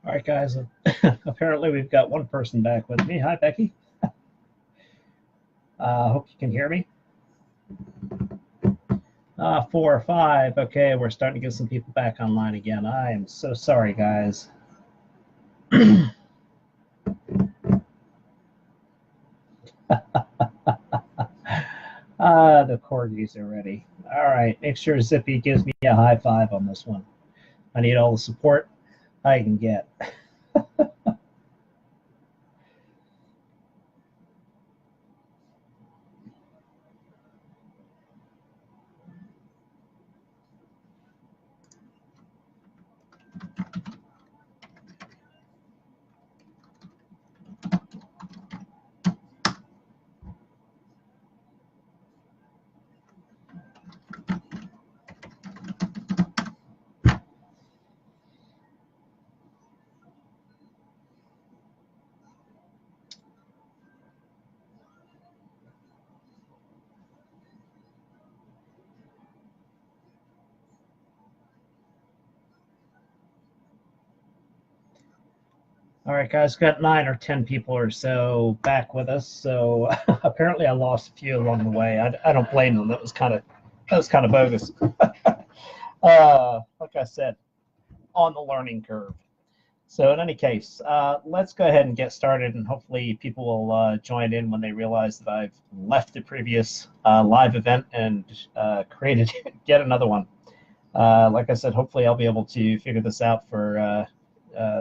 All right, guys. Apparently, we've got one person back with me. Hi, Becky. Hope you can hear me. 4 or 5. Okay, we're starting to get some people back online again. I am so sorry, guys. The corgis are ready. All right, make sure Zippy gives me a high five on this one. I need all the support I can get. All right, guys, got 9 or 10 people or so back with us. So apparently, I lost a few along the way. I don't blame them. That was kind of bogus. Like I said, on the learning curve. So in any case, let's go ahead and get started, and hopefully people will join in when they realize that I've left the previous live event and created yet another one. Like I said, hopefully I'll be able to figure this out for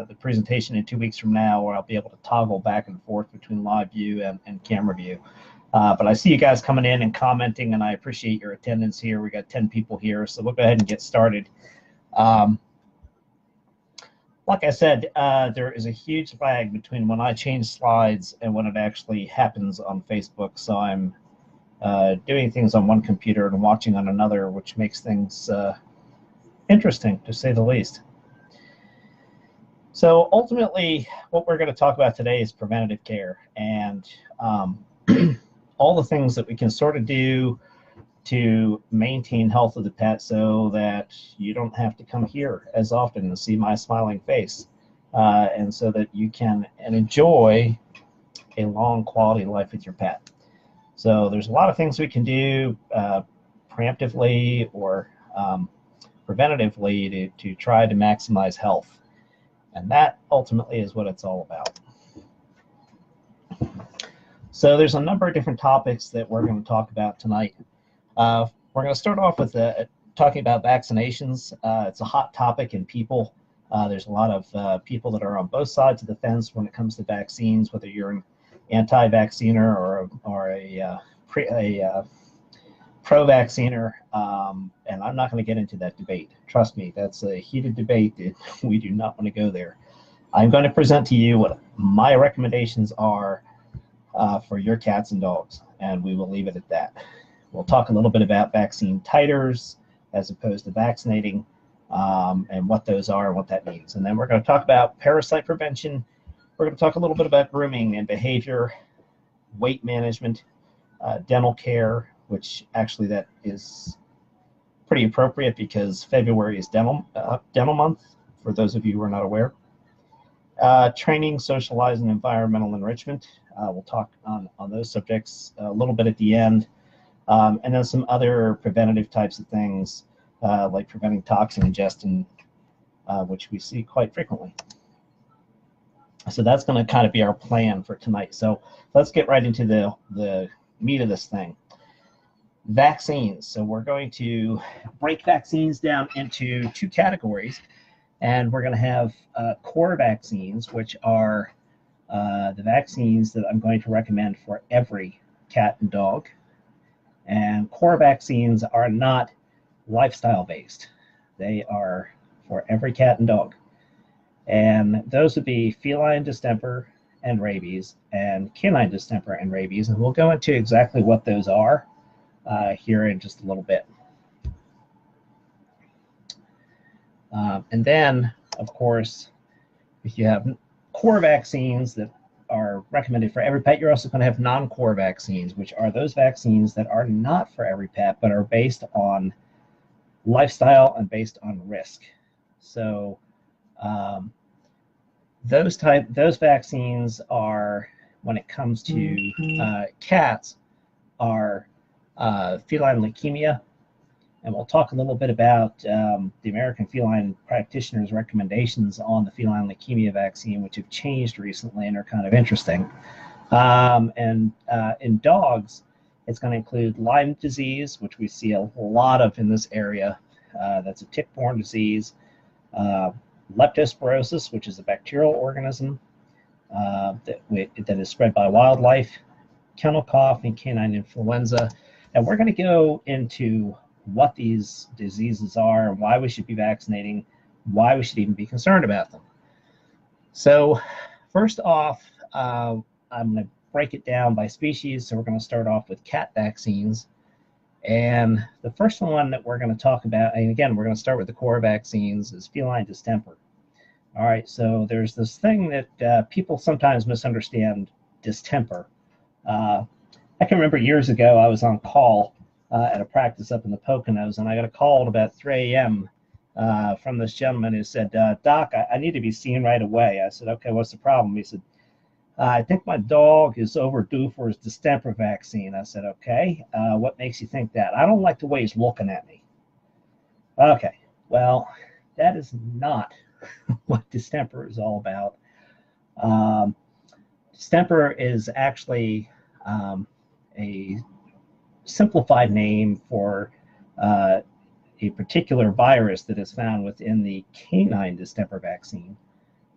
the presentation in 2 weeks from now, where I'll be able to toggle back and forth between live view and camera view. But I see you guys coming in and commenting, and I appreciate your attendance here. We got 10 people here, so we'll go ahead and get started. Like I said, there is a huge lag between when I change slides and when it actually happens on Facebook. So I'm doing things on one computer and watching on another, which makes things interesting, to say the least. So ultimately, what we're going to talk about today is preventative care and all the things that we can sort of do to maintain health of the pet so that you don't have to come here as often and see my smiling face, and so that you can enjoy a long quality life with your pet. So there's a lot of things we can do preemptively or preventatively to try to maximize health. And that ultimately is what it's all about. So there's a number of different topics that we're going to talk about tonight. We're going to start off with talking about vaccinations. It's a hot topic in people. There's a lot of people that are on both sides of the fence when it comes to vaccines, whether you're an anti-vacciner or a pro-vacciner. And I'm not going to get into that debate. Trust me, that's a heated debate. We do not want to go there. I'm going to present to you what my recommendations are for your cats and dogs, and we will leave it at that. We'll talk a little bit about vaccine titers as opposed to vaccinating, and what those are and what that means. And then we're going to talk about parasite prevention. We're going to talk a little bit about grooming and behavior, weight management, dental care, which actually that is pretty appropriate because February is dental month, for those of you who are not aware. Training, socialize, and environmental enrichment. We'll talk on those subjects a little bit at the end. And then some other preventative types of things, like preventing toxin ingestion, which we see quite frequently. So that's going to kind of be our plan for tonight. So let's get right into the meat of this thing. Vaccines. So we're going to break vaccines down into 2 categories, and we're going to have core vaccines, which are the vaccines that I'm going to recommend for every cat and dog. And core vaccines are not lifestyle based. They are for every cat and dog. And those would be feline distemper and rabies and canine distemper and rabies. And we'll go into exactly what those are here in just a little bit. And then, of course, if you have core vaccines that are recommended for every pet, you're also going to have non-core vaccines, which are those vaccines that are not for every pet, but are based on lifestyle and based on risk. So those vaccines are, when it comes to cats, are feline leukemia. And we'll talk a little bit about the American Feline Practitioners' recommendations on the feline leukemia vaccine, which have changed recently and are kind of interesting. And in dogs, it's going to include Lyme disease, which we see a lot of in this area. That's a tick-borne disease. Leptospirosis, which is a bacterial organism that is spread by wildlife. Kennel cough and canine influenza. And we're going to go into what these diseases are and why we should be vaccinating, why we should even be concerned about them. So first off, I'm going to break it down by species. So we're going to start off with cat vaccines. And the first one that we're going to talk about, and again, we're going to start with the core vaccines, is feline distemper. All right, so there's this thing that people sometimes misunderstand, distemper. I can remember years ago, I was on call at a practice up in the Poconos, and I got a call at about 3 a.m. From this gentleman who said, Doc, I need to be seen right away. I said, okay, what's the problem? He said, I think my dog is overdue for his distemper vaccine. I said, okay, what makes you think that? I don't like the way he's looking at me. Okay, well, that is not what distemper is all about. Distemper is actually a simplified name for a particular virus that is found within the canine distemper vaccine.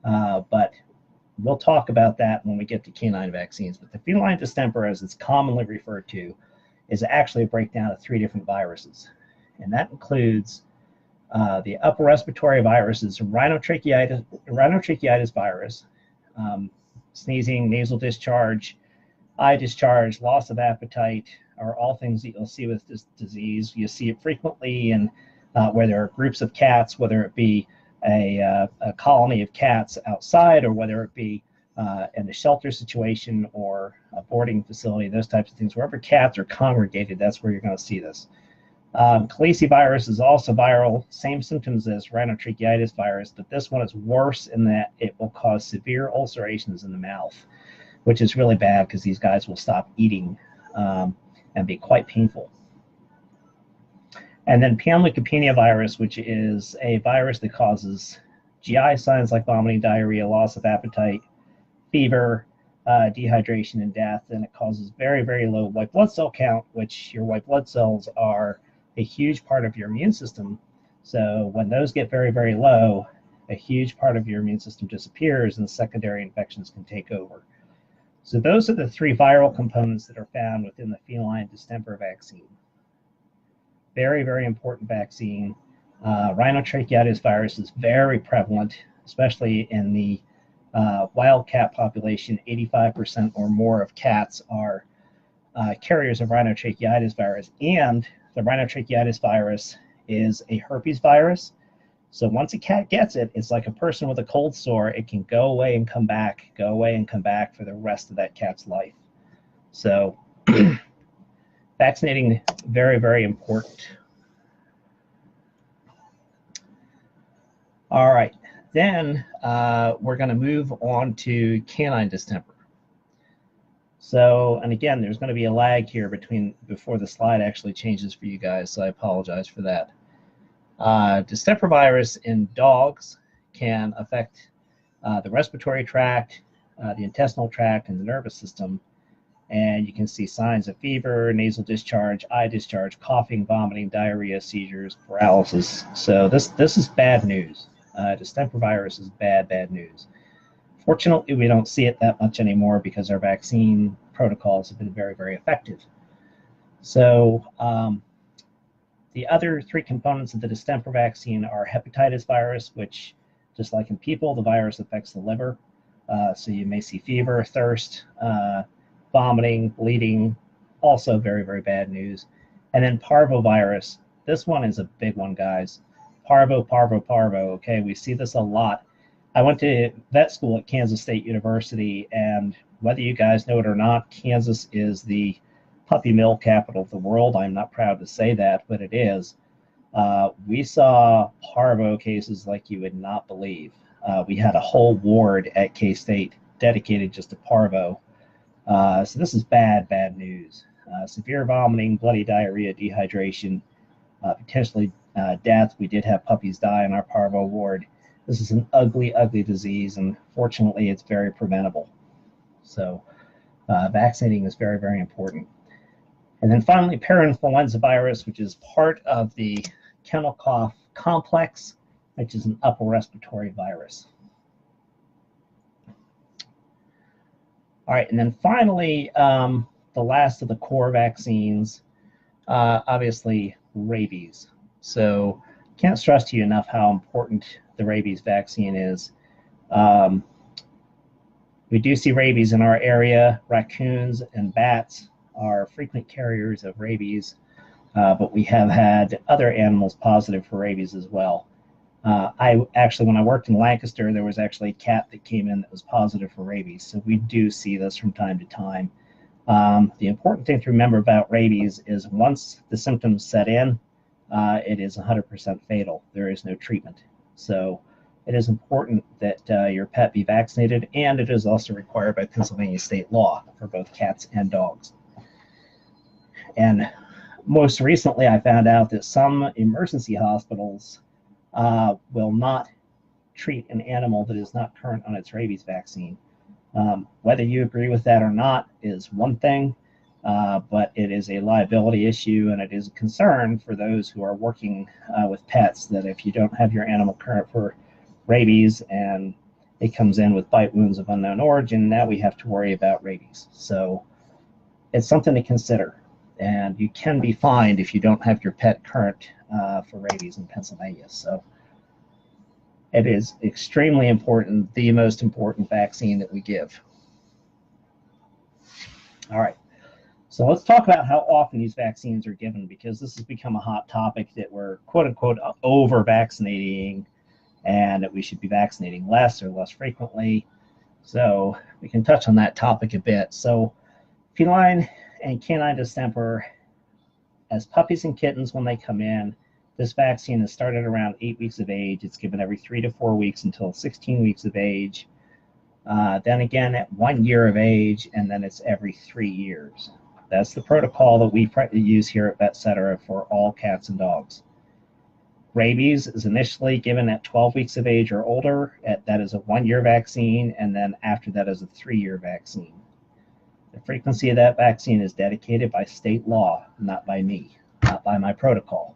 But we'll talk about that when we get to canine vaccines. But the feline distemper, as it's commonly referred to, is actually a breakdown of 3 different viruses. And that includes the upper respiratory viruses, rhinotracheitis virus, sneezing, nasal discharge, eye discharge, loss of appetite, are all things that you'll see with this disease. You see it frequently in where there are groups of cats, whether it be a colony of cats outside or whether it be in a shelter situation or a boarding facility, those types of things. Wherever cats are congregated, that's where you're going to see this. Calicivirus is also viral, same symptoms as rhinotracheitis virus, but this one is worse in that it will cause severe ulcerations in the mouth, which is really bad because these guys will stop eating and be quite painful. And then panleukopenia virus, which is a virus that causes GI signs like vomiting, diarrhea, loss of appetite, fever, dehydration, and death. And it causes very, very low white blood cell count, which your white blood cells are a huge part of your immune system. So when those get very, very low, a huge part of your immune system disappears and secondary infections can take over. So those are the 3 viral components that are found within the feline distemper vaccine. Very, very important vaccine. Rhinotracheitis virus is very prevalent, especially in the wild cat population. 85% or more of cats are carriers of rhinotracheitis virus. And the rhinotracheitis virus is a herpes virus. So once a cat gets it, it's like a person with a cold sore. It can go away and come back, go away and come back for the rest of that cat's life. So vaccinating, very, very important. All right, then we're going to move on to canine distemper. So, and again, there's going to be a lag here before the slide actually changes for you guys, so I apologize for that. Distemper virus in dogs can affect the respiratory tract, the intestinal tract, and the nervous system. And you can see signs of fever, nasal discharge, eye discharge, coughing, vomiting, diarrhea, seizures, paralysis. So this is bad news. Distemper virus is bad news. Fortunately, we don't see it that much anymore because our vaccine protocols have been very, very effective. So the other 3 components of the distemper vaccine are hepatitis virus, which, just like in people, the virus affects the liver. So you may see fever, thirst, vomiting, bleeding, also very, very bad news. And then parvovirus. This one is a big one, guys. Parvo. Okay, we see this a lot. I went to vet school at Kansas State University, and whether you guys know it or not, Kansas is the puppy mill capital of the world. I'm not proud to say that, but it is. We saw parvo cases like you would not believe. We had a whole ward at K-State dedicated just to parvo. So this is bad news. Severe vomiting, bloody diarrhea, dehydration, potentially death. We did have puppies die in our parvo ward. This is an ugly disease, and fortunately it's very preventable. So vaccinating is very important. And then finally, parainfluenza virus, which is part of the kennel cough complex, which is an upper respiratory virus. All right, and then finally, the last of the core vaccines, obviously rabies. So can't stress to you enough how important the rabies vaccine is. We do see rabies in our area. Raccoons and bats are frequent carriers of rabies, but we have had other animals positive for rabies as well. When I worked in Lancaster, there was actually a cat that came in that was positive for rabies. So we do see this from time to time. The important thing to remember about rabies is once the symptoms set in, it is 100% fatal. There is no treatment. So it is important that your pet be vaccinated, and it is also required by Pennsylvania state law for both cats and dogs. And most recently, I found out that some emergency hospitals will not treat an animal that is not current on its rabies vaccine. Whether you agree with that or not is one thing, but it is a liability issue, and it is a concern for those who are working with pets that if you don't have your animal current for rabies and it comes in with bite wounds of unknown origin, now we have to worry about rabies. So it's something to consider, and you can be fined if you don't have your pet current for rabies in Pennsylvania. So it is extremely important, the most important vaccine that we give. All right, so let's talk about how often these vaccines are given, because this has become a hot topic that we're quote unquote over vaccinating, and that we should be vaccinating less or less frequently. So we can touch on that topic a bit. So feline and canine distemper, as puppies and kittens, when they come in, this vaccine is started around 8 weeks of age. It's given every 3 to 4 weeks until 16 weeks of age. Then again at 1 year of age, and then it's every 3 years. That's the protocol that we use here at VetCetera for all cats and dogs. Rabies is initially given at 12 weeks of age or older. That is a 1 year vaccine, and then after that is a 3 year vaccine. The frequency of that vaccine is dedicated by state law, not by me, not by my protocol.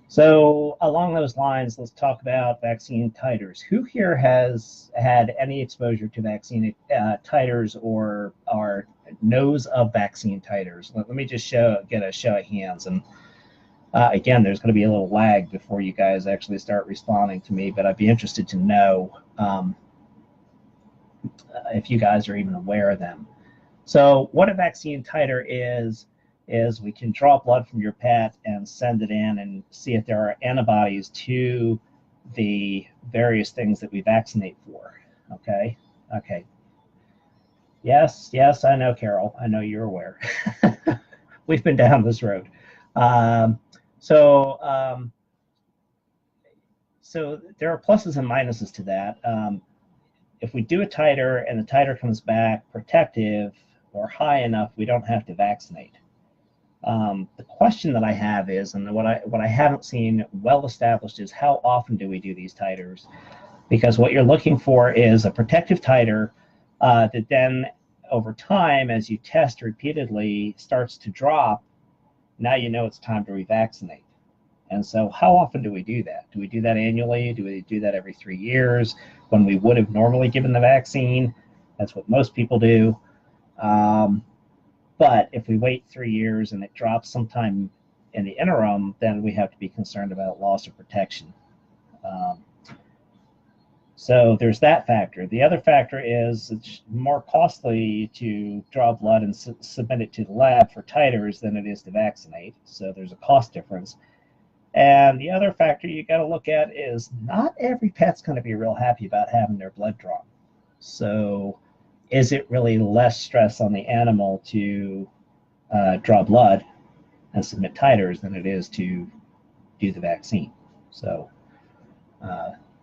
So along those lines, let's talk about vaccine titers. Who here has had any exposure to vaccine titers or knows of vaccine titers? Let me just get a show of hands. And again, there's going to be a little lag before you guys actually start responding to me, but I'd be interested to know if you guys are even aware of them. So what a vaccine titer is we can draw blood from your pet and send it in and see if there are antibodies to the various things that we vaccinate for. Okay. Yes, I know, Carol. I know you're aware. We've been down this road. So there are pluses and minuses to that. If we do a titer and the titer comes back protective or high enough, we don't have to vaccinate. The question that I have is, and what I haven't seen well established, is how often do we do these titers? Because what you're looking for is a protective titer that then over time, as you test repeatedly, starts to drop. Now you know it's time to revaccinate. And so how often do we do that? Do we do that annually? Do we do that every 3 years when we would have normally given the vaccine? That's what most people do. But if we wait 3 years and it drops sometime in the interim, then we have to be concerned about loss of protection. So there's that factor. The other factor is it's more costly to draw blood and submit it to the lab for titers than it is to vaccinate. So there's a cost difference. And the other factor you got to look at is not every pet's going to be real happy about having their blood drawn. So is it really less stress on the animal to draw blood and submit titers than it is to do the vaccine. So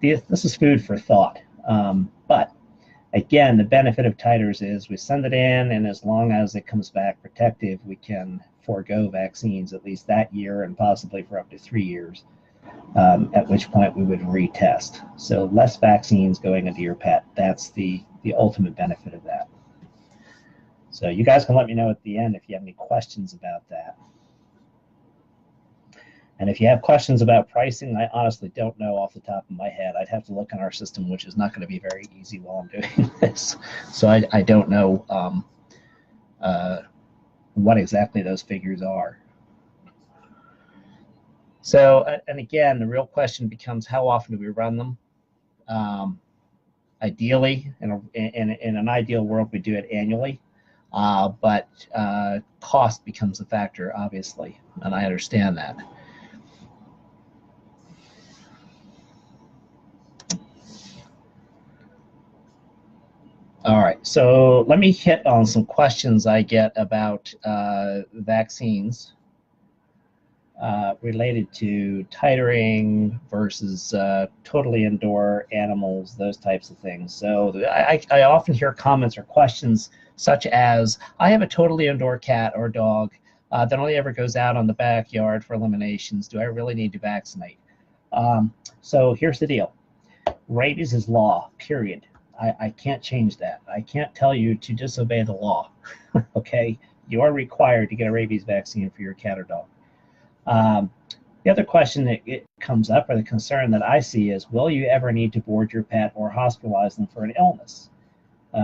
this is food for thought. But again, the benefit of titers is we send it in, and as long as it comes back protective, we can forego vaccines at least that year and possibly for up to 3 years, at which point we would retest. So less vaccines going into your pet. That's the ultimate benefit of that. So you guys can let me know at the end if you have any questions about that. And if you have questions about pricing, I honestly don't know off the top of my head. I'd have to look in our system, which is not going to be very easy while I'm doing this. So I don't know what exactly those figures are. So, and again, the real question becomes, how often do we run them? Ideally, in an ideal world, we do it annually. But cost becomes a factor, obviously, and I understand that. All right, so let me hit on some questions I get about vaccines related to titering versus totally indoor animals, those types of things. So I often hear comments or questions such as, I have a totally indoor cat or dog that only ever goes out on the backyard for eliminations. Do I really need to vaccinate? So here's the deal. Rabies is law, period. I can't change that. I can't tell you to disobey the law, okay? You are required to get a rabies vaccine for your cat or dog. The other question that it comes up, or the concern that I see, is will you ever need to board your pet or hospitalize them for an illness?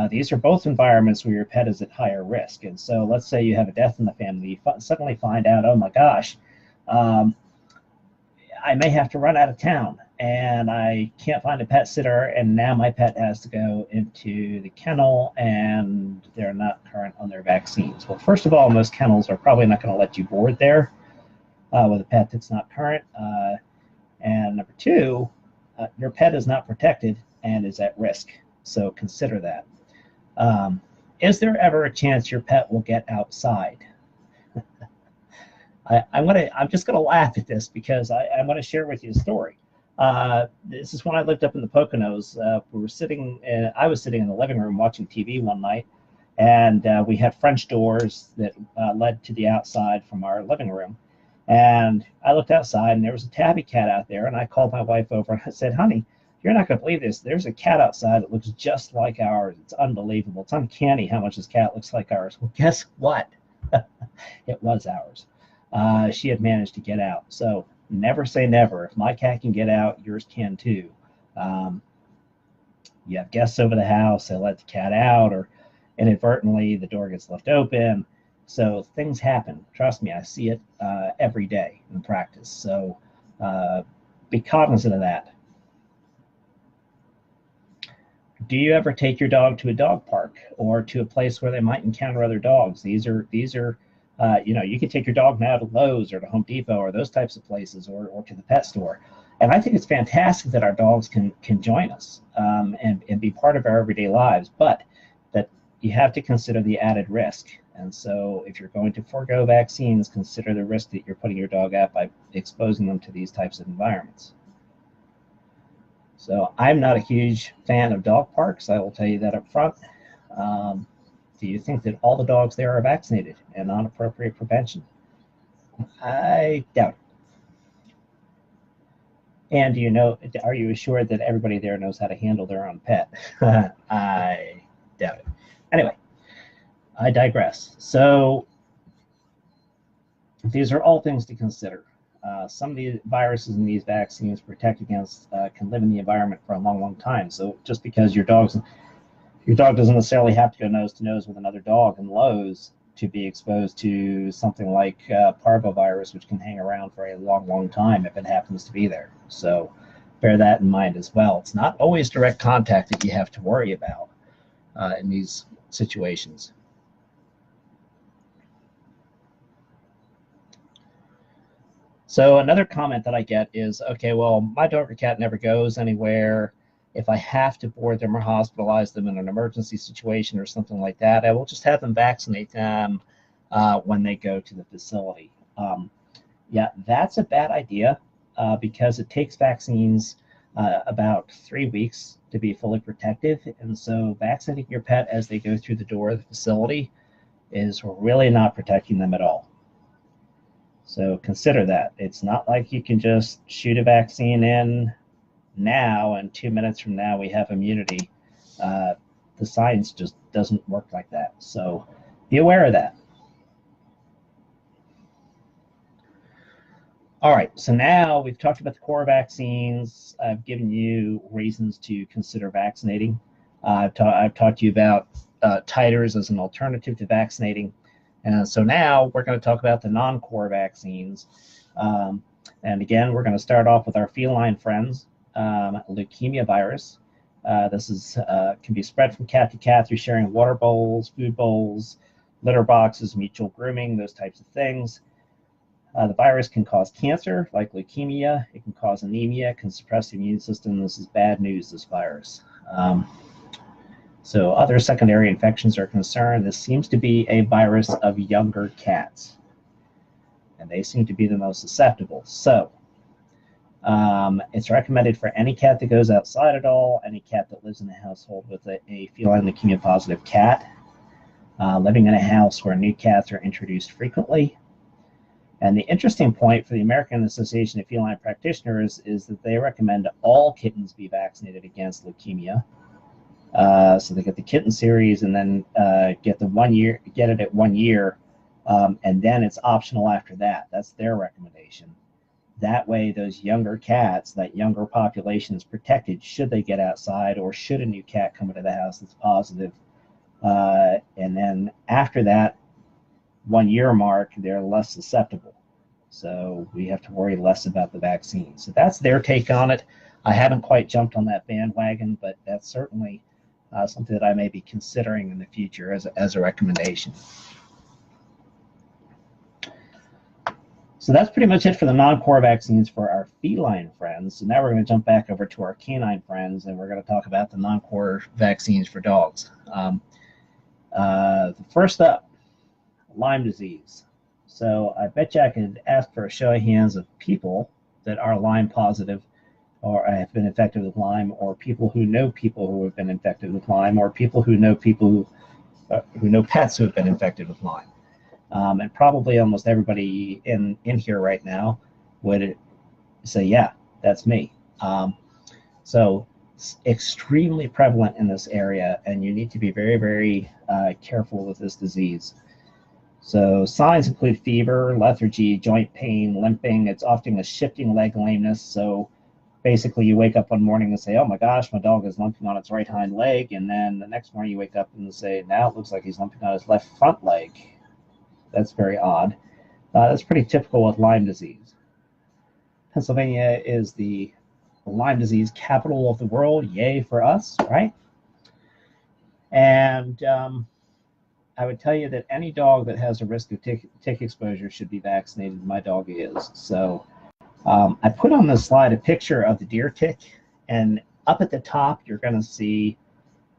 These are both environments where your pet is at higher risk. And so let's say you have a death in the family, you suddenly find out, oh my gosh, I may have to run out of town and I can't find a pet sitter, and now my pet has to go into the kennel and they're not current on their vaccines. Well, first of all, most kennels are probably not going to let you board there with a pet that's not current. And number two, your pet is not protected and is at risk. So consider that. Is there ever a chance your pet will get outside? I'm just gonna laugh at this because I'm gonna share with you a story. This is when I lived up in the Poconos. I was sitting in the living room watching TV one night, and we had French doors that led to the outside from our living room. And I looked outside, and there was a tabby cat out there, and I called my wife over and I said, honey, you're not gonna believe this. There's a cat outside that looks just like ours. It's unbelievable. It's uncanny how much this cat looks like ours. Well, guess what? It was ours. She had managed to get out. So never say never. If my cat can get out, yours can too. You have guests over the house, they let the cat out, or inadvertently the door gets left open. So things happen. Trust me, I see it every day in practice. So be cognizant of that. Do you ever take your dog to a dog park or to a place where they might encounter other dogs? These are you can take your dog now to Lowe's or to Home Depot or those types of places, or to the pet store. And I think it's fantastic that our dogs can join us and be part of our everyday lives, but that you have to consider the added risk. And so if you're going to forego vaccines, consider the risk that you're putting your dog at by exposing them to these types of environments. So I'm not a huge fan of dog parks. I will tell you that up front. Do you think that all the dogs there are vaccinated and on appropriate prevention? I doubt it. And are you assured that everybody there knows how to handle their own pet? I doubt it. Anyway, I digress. So these are all things to consider. Some of the viruses in these vaccines protect against can live in the environment for a long, long time. So just because your dog doesn't necessarily have to go nose to nose with another dog in Lowe's to be exposed to something like parvovirus, which can hang around for a long, long time if it happens to be there. So bear that in mind as well. It's not always direct contact that you have to worry about in these situations. So another comment that I get is, okay, well, my dog or cat never goes anywhere. If I have to board them or hospitalize them in an emergency situation or something like that, I will just have them vaccinate them when they go to the facility. Yeah, that's a bad idea. because it takes vaccines about 3 weeks to be fully protective. And so vaccinating your pet as they go through the door of the facility is really not protecting them at all. So consider that. It's not like you can just shoot a vaccine in now and 2 minutes from now we have immunity. The science just doesn't work like that. So be aware of that. All right, so now we've talked about the core vaccines. I've given you reasons to consider vaccinating. I've talked to you about titers as an alternative to vaccinating. And so now we're going to talk about the non-core vaccines. And again, we're going to start off with our feline friends, leukemia virus. This is can be spread from cat to cat through sharing water bowls, food bowls, litter boxes, mutual grooming, those types of things. The virus can cause cancer, like leukemia. It can cause anemia, can suppress the immune system. This is bad news, this virus. So other secondary infections are concerned. This seems to be a virus of younger cats, and they seem to be the most susceptible. So it's recommended for any cat that goes outside at all, any cat that lives in a household with a feline leukemia positive cat, living in a house where new cats are introduced frequently. And the interesting point for the American Association of Feline Practitioners is that they recommend all kittens be vaccinated against leukemia. So they get the kitten series and then get it at 1 year, and then it's optional after that. That's their recommendation. That way, those younger cats, that younger population is protected should they get outside or should a new cat come into the house that's positive. And then after that 1 year mark, they're less susceptible. So we have to worry less about the vaccine. So that's their take on it. I haven't quite jumped on that bandwagon, but that's certainly something that I may be considering in the future as a recommendation. So that's pretty much it for the non-core vaccines for our feline friends. So now we're going to jump back over to our canine friends, and we're going to talk about the non-core vaccines for dogs. First up, Lyme disease. So I bet you I could ask for a show of hands of people that are Lyme positive or have been infected with Lyme, or people who know people who have been infected with Lyme, or people who know pets who have been infected with Lyme. And probably almost everybody in here right now would say, yeah, that's me. So it's extremely prevalent in this area, and you need to be very, very careful with this disease. So signs include fever, lethargy, joint pain, limping. It's often a shifting leg lameness. So basically you wake up one morning and say, oh my gosh, my dog is limping on its right hind leg. And then the next morning you wake up and say, now it looks like he's limping on his left front leg. That's very odd. That's pretty typical with Lyme disease. Pennsylvania is the Lyme disease capital of the world. Yay for us, right? And I would tell you that any dog that has a risk of tick exposure should be vaccinated. My dog is. So I put on this slide a picture of the deer tick, and up at the top you're going to see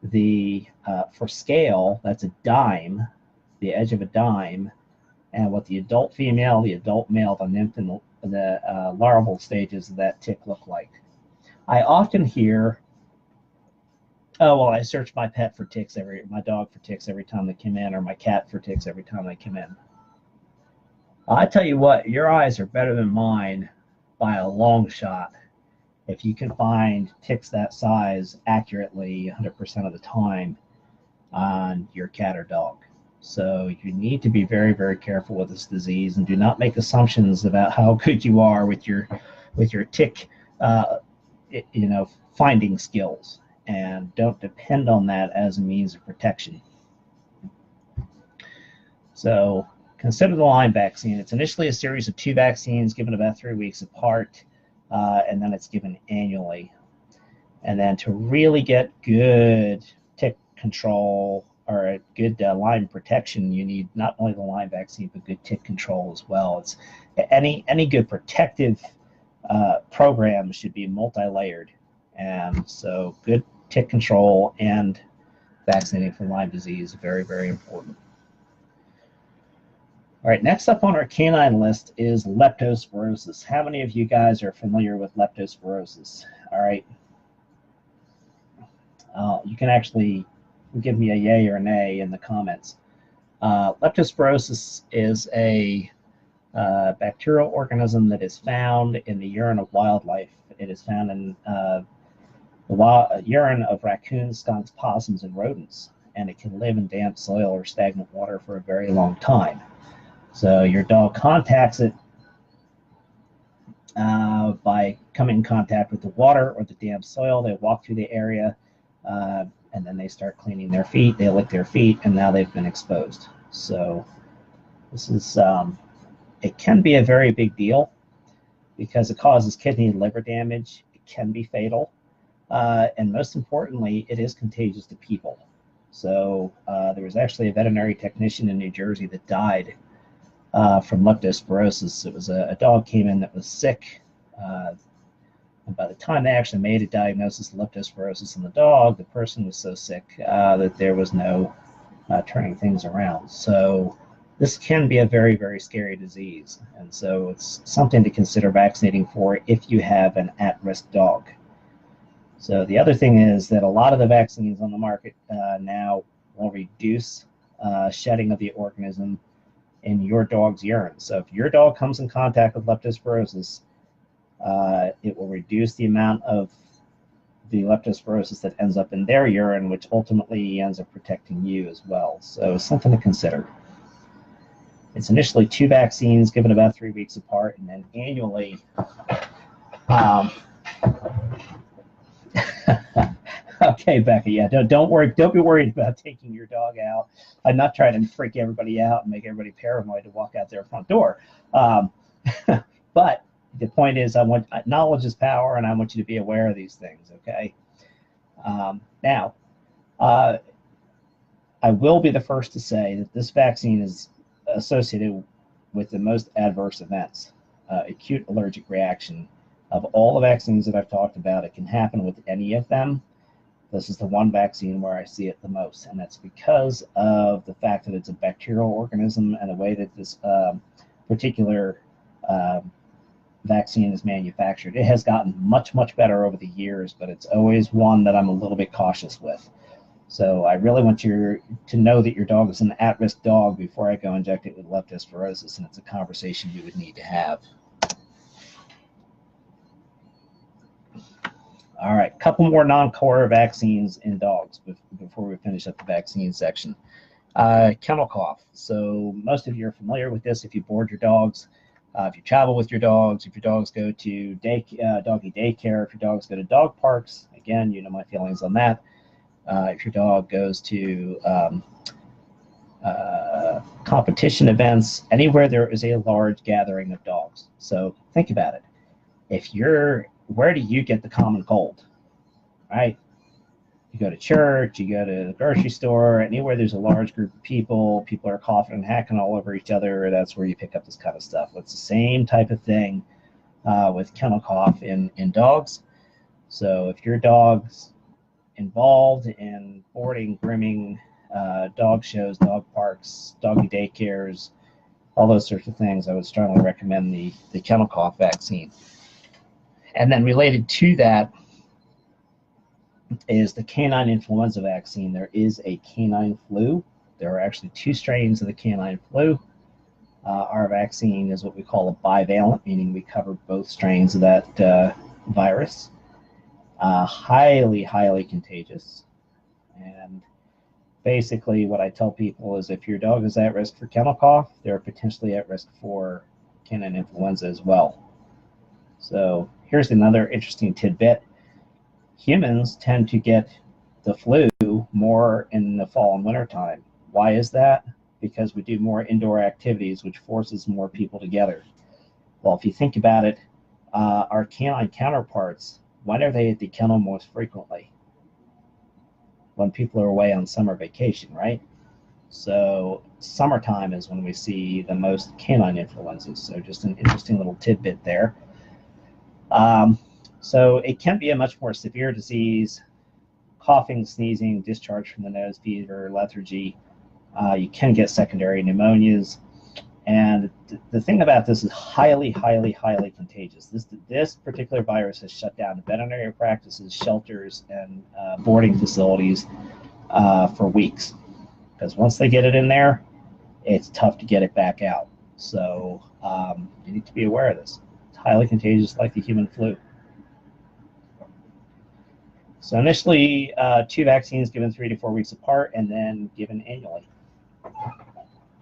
the for scale, that's a dime, the edge of a dime, and what the adult female, the adult male, the nymph, and the larval stages of that tick look like. I often hear, oh, well, I search my dog for ticks every time they come in, or my cat for ticks every time they come in. I tell you what, your eyes are better than mine by a long shot if you can find ticks that size accurately 100% of the time on your cat or dog. So you need to be very, very careful with this disease, and do not make assumptions about how good you are with your tick finding skills, and don't depend on that as a means of protection. So consider the Lyme vaccine. It's initially a series of 2 vaccines given about 3 weeks apart, and then it's given annually. And then to really get good tick control or a good Lyme protection, you need not only the Lyme vaccine, but good tick control as well. It's any good protective program should be multi-layered. And so good tick control and vaccinating for Lyme disease is very, very important. All right, next up on our canine list is leptospirosis. How many of you guys are familiar with leptospirosis? All right. You can actually give me a yay or a nay in the comments. Leptospirosis is a bacterial organism that is found in the urine of wildlife. It is found in the urine of raccoons, skunks, possums, and rodents, and it can live in damp soil or stagnant water for a very long time. So your dog contacts it by coming in contact with the water or the damp soil. They walk through the area, and then they start cleaning their feet. They lick their feet, and now they've been exposed. So this is it can be a very big deal because it causes kidney and liver damage. It can be fatal, and most importantly, it is contagious to people. So there was actually a veterinary technician in New Jersey that died from leptospirosis. It was a dog came in that was sick, and by the time they actually made a diagnosis of leptospirosis in the dog, the person was so sick that there was no turning things around. So this can be a very, very scary disease, and so it's something to consider vaccinating for if you have an at-risk dog. So the other thing is that a lot of the vaccines on the market now will reduce shedding of the organism in your dog's urine. So if your dog comes in contact with leptospirosis, it will reduce the amount of the leptospirosis that ends up in their urine, which ultimately ends up protecting you as well. So something to consider. It's initially 2 vaccines given about 3 weeks apart, and then annually. Okay, Becca. Yeah, don't worry. Don't be worried about taking your dog out. I'm not trying to freak everybody out and make everybody paranoid to walk out their front door. But the point is, knowledge is power, and I want you to be aware of these things. Okay. Now, I will be the first to say that this vaccine is associated with the most adverse events, acute allergic reaction. Of all the vaccines that I've talked about, it can happen with any of them. This is the one vaccine where I see it the most, and that's because of the fact that it's a bacterial organism and the way that this particular vaccine is manufactured. It has gotten much, much better over the years, but it's always one that I'm a little bit cautious with. So I really want you to know that your dog is an at-risk dog before I go inject it with leptospirosis, and it's a conversation you would need to have. All right, a couple more non-core vaccines in dogs before we finish up the vaccine section. Kennel cough. So most of you are familiar with this if you board your dogs, if you travel with your dogs, if your dogs go to doggy daycare, if your dogs go to dog parks. Again, you know my feelings on that. If your dog goes to competition events, anywhere there is a large gathering of dogs. So think about it. Where do you get the common cold, right? You go to church, you go to the grocery store, anywhere there's a large group of people are coughing and hacking all over each other, that's where you pick up this kind of stuff. It's the same type of thing with kennel cough in dogs. So if your dog's involved in boarding, grooming, dog shows, dog parks, doggy daycares, all those sorts of things, I would strongly recommend the kennel cough vaccine. And then related to that is the canine influenza vaccine. There is a canine flu. There are actually 2 strains of the canine flu. Our vaccine is what we call a bivalent, meaning we cover both strains of that virus. Highly, highly contagious. And basically what I tell people is if your dog is at risk for kennel cough, they're potentially at risk for canine influenza as well. So here's another interesting tidbit. Humans tend to get the flu more in the fall and winter time. Why is that? Because we do more indoor activities, which forces more people together. Well, if you think about it, our canine counterparts, when are they at the kennel most frequently? When people are away on summer vacation, right? So summertime is when we see the most canine influenzas. So just an interesting little tidbit there. So it can be a much more severe disease, coughing, sneezing, discharge from the nose, fever, lethargy. You can get secondary pneumonias. And the thing about this is highly, highly, highly contagious. This particular virus has shut down veterinary practices, shelters, and boarding facilities for weeks. Because once they get it in there, it's tough to get it back out. So you need to be aware of this. It's highly contagious like the human flu. So initially, 2 vaccines given 3 to 4 weeks apart and then given annually.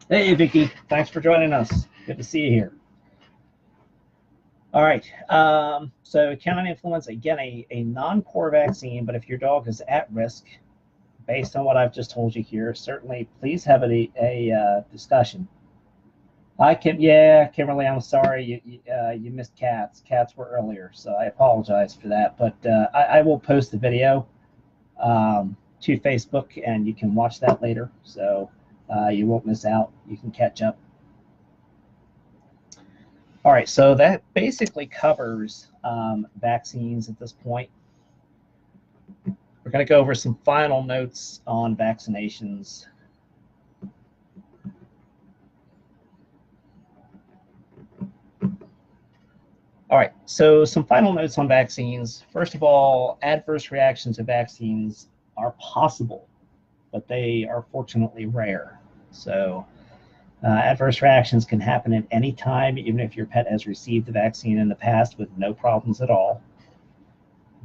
Hey, Vicky, thanks for joining us. Good to see you here. All right, so canine influenza, again, a non-core vaccine, but if your dog is at risk, based on what I've just told you here, certainly please have a discussion. Yeah, Kimberly, I'm sorry you missed cats. Cats were earlier, so I apologize for that. But I will post the video to Facebook, and you can watch that later. So you won't miss out. You can catch up. All right, so that basically covers vaccines at this point. We're going to go over some final notes on vaccinations. All right, so some final notes on vaccines. First of all, adverse reactions to vaccines are possible, but they are fortunately rare. So adverse reactions can happen at any time, even if your pet has received the vaccine in the past with no problems at all.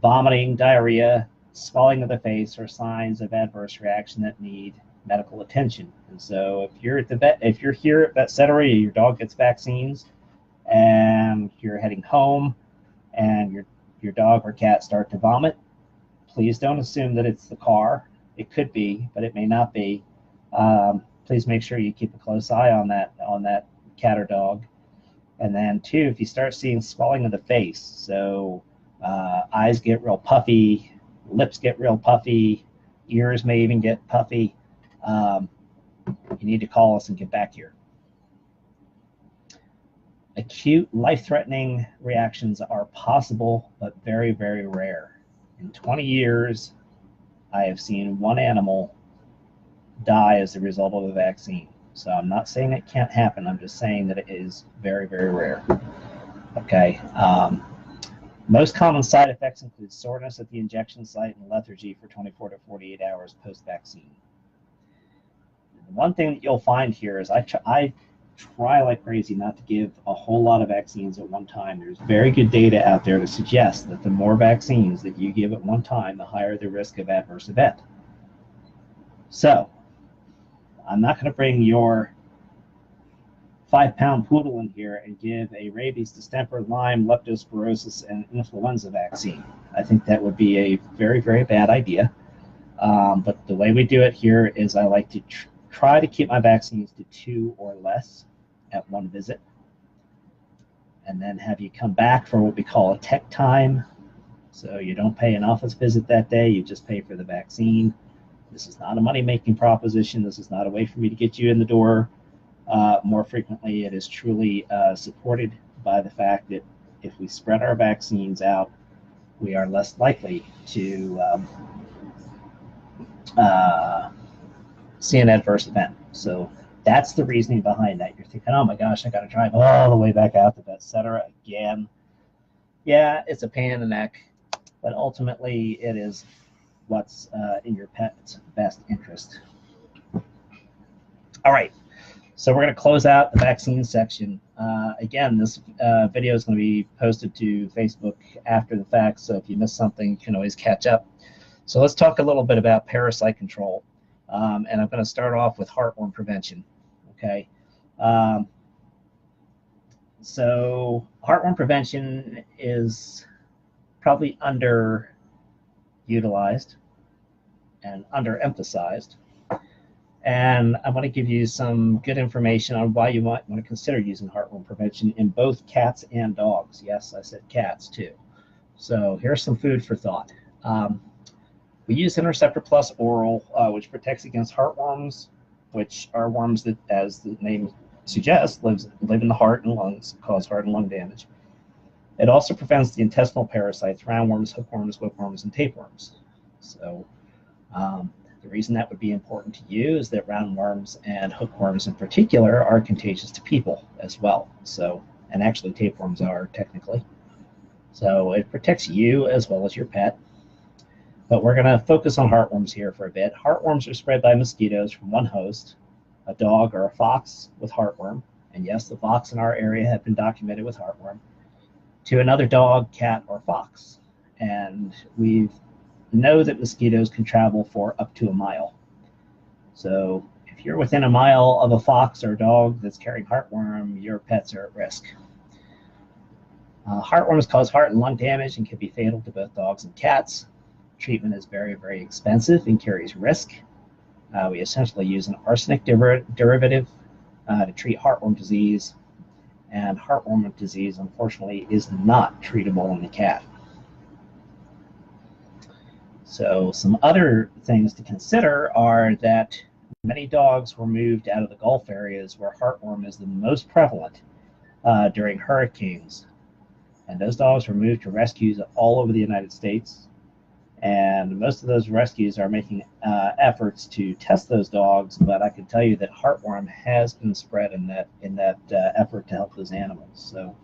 Vomiting, diarrhea, swelling of the face are signs of adverse reaction that need medical attention. And so if you're at the vet, if you're here at Vetcetera, your dog gets vaccines, and you're heading home, and your dog or cat start to vomit, please don't assume that it's the car. It could be, but it may not be. Please make sure you keep a close eye on that cat or dog. And then 2, if you start seeing swelling of the face, so eyes get real puffy, lips get real puffy, ears may even get puffy, you need to call us and get back here. Acute life-threatening reactions are possible, but very, very rare. In 20 years, I have seen 1 animal die as a result of a vaccine. So I'm not saying it can't happen. I'm just saying that it is very, very rare. Okay. Most common side effects include soreness at the injection site and lethargy for 24 to 48 hours post-vaccine. One thing that you'll find here is I try like crazy not to give a whole lot of vaccines at one time. There's very good data out there to suggest that the more vaccines that you give at one time, the higher the risk of adverse event. So I'm not going to bring your 5-pound poodle in here and give a rabies, distemper, Lyme, leptospirosis, and influenza vaccine. I think that would be a very, very bad idea. But the way we do it here is I like to try to keep my vaccines to 2 or less at one visit, and then have you come back for what we call a tech time. So you don't pay an office visit that day, you just pay for the vaccine. This is not a money-making proposition. This is not a way for me to get you in the door more frequently. It is truly supported by the fact that if we spread our vaccines out, we are less likely to see an adverse event. So that's the reasoning behind that. You're thinking, oh my gosh, I got to drive all the way back out to Vetcetera again. Yeah, it's a pain in the neck, but ultimately it is what's in your pet's best interest. All right, so we're going to close out the vaccine section. Again, this video is going to be posted to Facebook after the fact, so if you miss something, you can always catch up. So let's talk a little bit about parasite control. And I'm going to start off with heartworm prevention. Okay. So heartworm prevention is probably underutilized and underemphasized. And I want to give you some good information on why you might want to consider using heartworm prevention in both cats and dogs. Yes, I said cats too. So here's some food for thought. We use Interceptor Plus Oral, which protects against heartworms, which are worms that, as the name suggests, live in the heart and lungs, cause heart and lung damage. It also prevents the intestinal parasites, roundworms, hookworms, whipworms, and tapeworms. So The reason that would be important to you is that roundworms and hookworms in particular are contagious to people as well. So, and actually tapeworms are technically. So it protects you as well as your pet. But we're going to focus on heartworms here for a bit. Heartworms are spread by mosquitoes from one host, a dog or a fox with heartworm, and yes, the fox in our area have been documented with heartworm, to another dog, cat, or fox. And we know that mosquitoes can travel for up to a mile. So if you're within a mile of a fox or a dog that's carrying heartworm, your pets are at risk. Heartworms cause heart and lung damage and can be fatal to both dogs and cats. Treatment is very, very expensive and carries risk. We essentially use an arsenic derivative to treat heartworm disease, and heartworm disease, unfortunately, is not treatable in the cat. So some other things to consider are that many dogs were moved out of the Gulf areas where heartworm is the most prevalent during hurricanes. And those dogs were moved to rescues all over the United States. And most of those rescues are making efforts to test those dogs, but I can tell you that heartworm has been spread in that effort to help those animals. So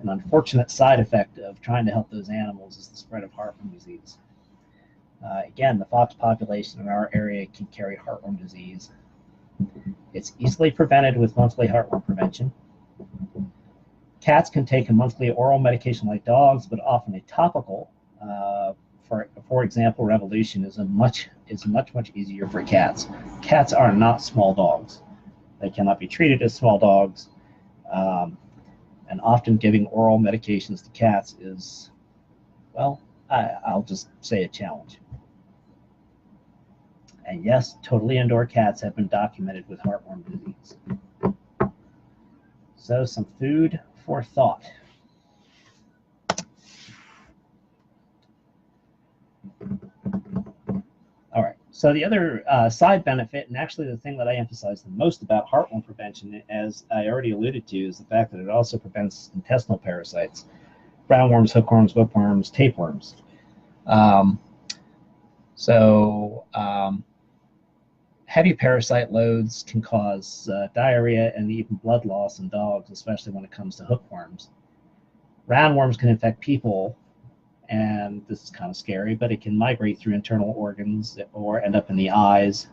an unfortunate side effect of trying to help those animals is the spread of heartworm disease. Again, the fox population in our area can carry heartworm disease. It's easily prevented with monthly heartworm prevention. Cats can take a monthly oral medication like dogs, but often a topical. For example, Revolution is much easier for cats. Cats are not small dogs. They cannot be treated as small dogs. And often giving oral medications to cats is, well, I'll just say a challenge. And yes, totally indoor cats have been documented with heartworm disease. So some food for thought. All right, so the other side benefit, and actually the thing that I emphasize the most about heartworm prevention, as I already alluded to, is the fact that it also prevents intestinal parasites, roundworms, hookworms, whipworms, tapeworms. Heavy parasite loads can cause diarrhea and even blood loss in dogs, especially when it comes to hookworms. Roundworms can infect people, and this is kind of scary, but it can migrate through internal organs or end up in the eyes.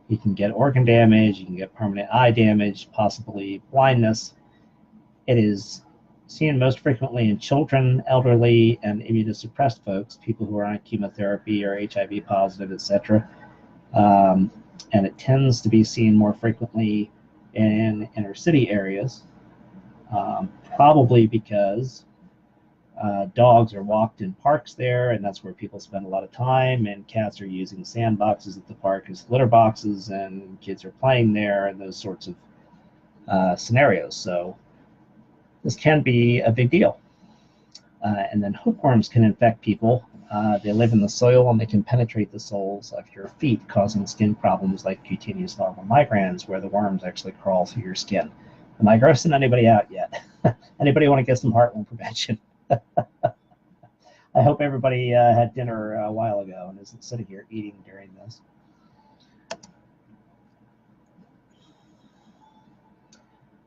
You can get organ damage, you can get permanent eye damage, possibly blindness. It is seen most frequently in children, elderly, and immunosuppressed folks, people who are on chemotherapy or HIV positive, etc. And it tends to be seen more frequently in inner city areas, probably because dogs are walked in parks there, and that's where people spend a lot of time, and cats are using sandboxes at the park as litter boxes, and kids are playing there, and those sorts of scenarios. So this can be a big deal. And then hookworms can infect people. They live in the soil, and they can penetrate the soles of your feet, causing skin problems like cutaneous larval migrans, where the worms actually crawl through your skin. Am I grossing anybody out yet? Anybody want to get some heartworm prevention? I hope everybody had dinner a while ago and isn't sitting here eating during this.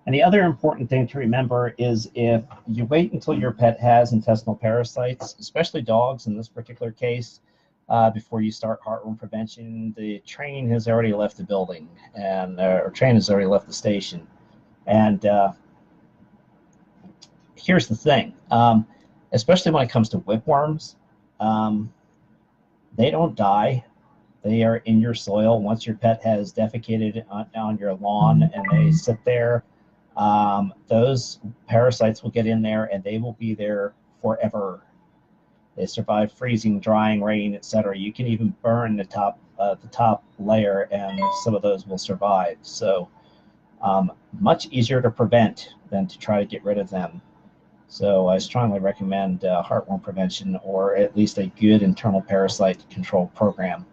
And the other important thing to remember is if you wait until your pet has intestinal parasites, especially dogs in this particular case, before you start heartworm prevention, the train has already left the building, and or train has already left the station. And here's the thing, especially when it comes to whipworms, they don't die. They are in your soil. Once your pet has defecated on your lawn and they sit there, those parasites will get in there and they will be there forever. They survive freezing, drying, rain, etc. You can even burn the top layer, and some of those will survive. So much easier to prevent than to try to get rid of them. So I strongly recommend heartworm prevention, or at least a good internal parasite control program.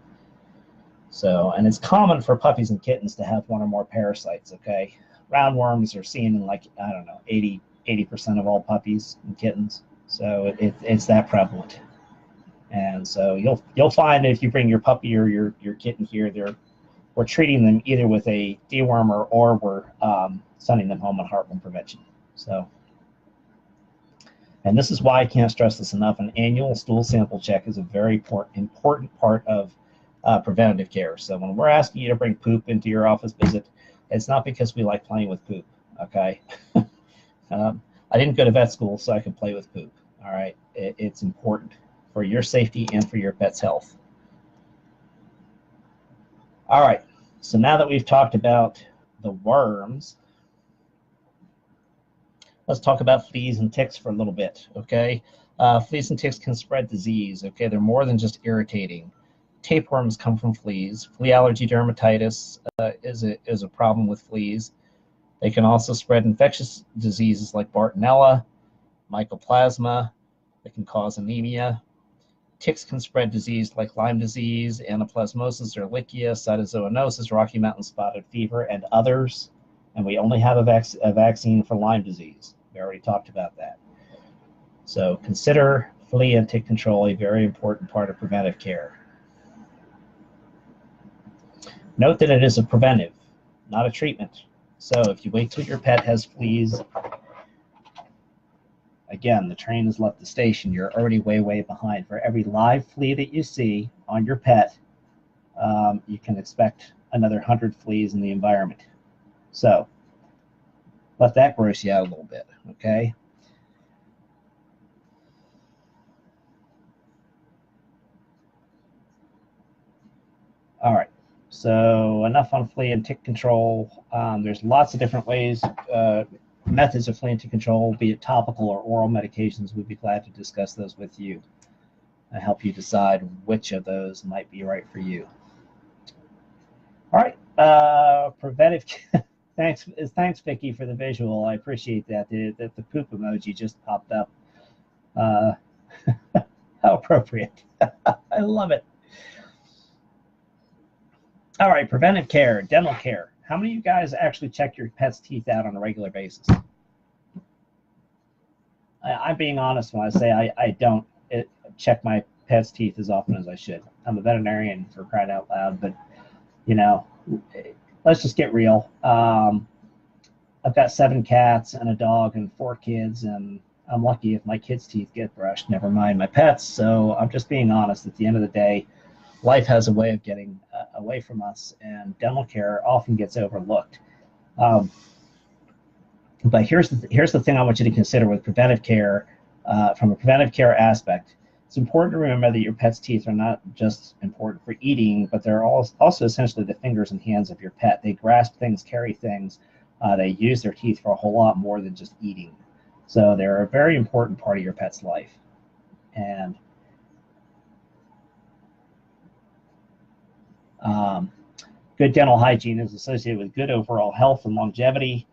So, and it's common for puppies and kittens to have one or more parasites, okay? Roundworms are seen in, like, I don't know, 80% of all puppies and kittens. So it's that prevalent. And so you'll find that if you bring your puppy or your kitten here, we're treating them either with a dewormer or we're sending them home on heartworm prevention. So, and this is why I can't stress this enough. An annual stool sample check is a very important part of preventative care. So when we're asking you to bring poop into your office visit, it's not because we like playing with poop, okay? I didn't go to vet school so I could play with poop, all right? It's important for your safety and for your pet's health. All right, so now that we've talked about the worms, let's talk about fleas and ticks for a little bit, okay? Fleas and ticks can spread disease, okay? They're more than just irritating. Tapeworms come from fleas. Flea allergy dermatitis is a problem with fleas. They can also spread infectious diseases like Bartonella, Mycoplasma. They can cause anemia. Ticks can spread disease like Lyme disease, Anaplasmosis, Ehrlichia, Cytozoonosis, Rocky Mountain spotted fever, and others. And we only have a vaccine for Lyme disease. We already talked about that. So consider flea and tick control a very important part of preventive care. Note that it is a preventive, not a treatment. So if you wait till your pet has fleas, again, the train has left the station. You're already way behind. For every live flea that you see on your pet, you can expect another 100 fleas in the environment. So let that gross you out a little bit, okay? All right, so enough on flea and tick control. There's lots of different ways, methods of flea and tick control, be it topical or oral medications. We'd be glad to discuss those with you and help you decide which of those might be right for you. All right, preventive. Thanks, Vicky, for the visual. I appreciate that. The poop emoji just popped up. How appropriate. I love it. All right, preventive care, dental care. How many of you guys actually check your pet's teeth out on a regular basis? I'm being honest when I say I don't check my pet's teeth as often as I should. I'm a veterinarian, for crying out loud, but you know, let's just get real. I've got 7 cats and a dog and 4 kids, and I'm lucky if my kids' teeth get brushed, never mind my pets. So I'm just being honest. At the end of the day, life has a way of getting away from us, and dental care often gets overlooked. But here's the thing I want you to consider with preventive care, from a preventive care aspect. It's important to remember that your pet's teeth are not just important for eating, but they're also essentially the fingers and hands of your pet. They grasp things, carry things. They use their teeth for a whole lot more than just eating. So they're a very important part of your pet's life. And good dental hygiene is associated with good overall health and longevity.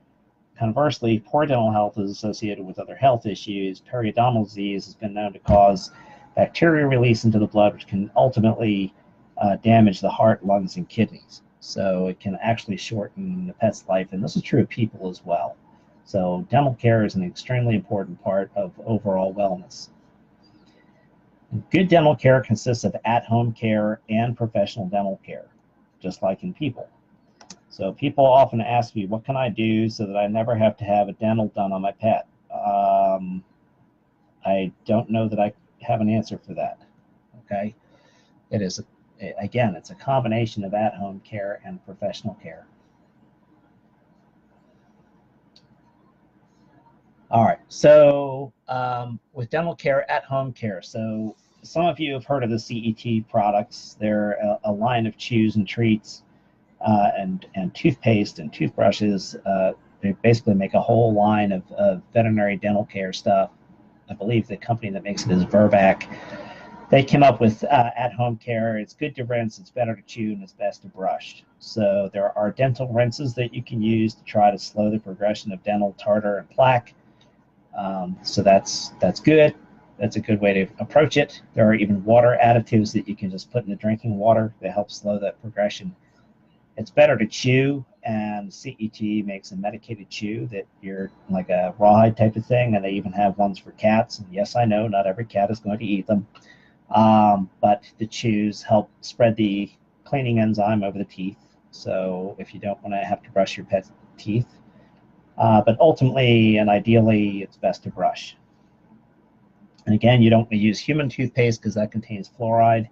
Conversely, poor dental health is associated with other health issues. Periodontal disease has been known to cause bacteria release into the blood, which can ultimately damage the heart, lungs, and kidneys. So it can actually shorten the pet's life, and this is true of people as well. So dental care is an extremely important part of overall wellness. Good dental care consists of at-home care and professional dental care, just like in people. So people often ask me, what can I do so that I never have to have a dental done on my pet? I don't know that I have an answer for that, okay? It is, again, it's a combination of at-home care and professional care. All right, so with dental care, at-home care. So some of you have heard of the CET products. They're a line of chews and treats and toothpaste and toothbrushes. They basically make a whole line of veterinary dental care stuff. I believe the company that makes it is Virbac. They came up with at-home care. It's good to rinse, it's better to chew, and it's best to brush. So there are dental rinses that you can use to try to slow the progression of dental tartar and plaque. So that's good. That's a good way to approach it. There are even water additives that you can just put in the drinking water that help slow that progression. It's better to chew, and CET makes a medicated chew that you're like a rawhide type of thing, and they even have ones for cats. And yes, I know not every cat is going to eat them. But the chews help spread the cleaning enzyme over the teeth. So if you don't want to have to brush your pet's teeth, but ultimately and ideally, it's best to brush. And again, you don't want to use human toothpaste because that contains fluoride.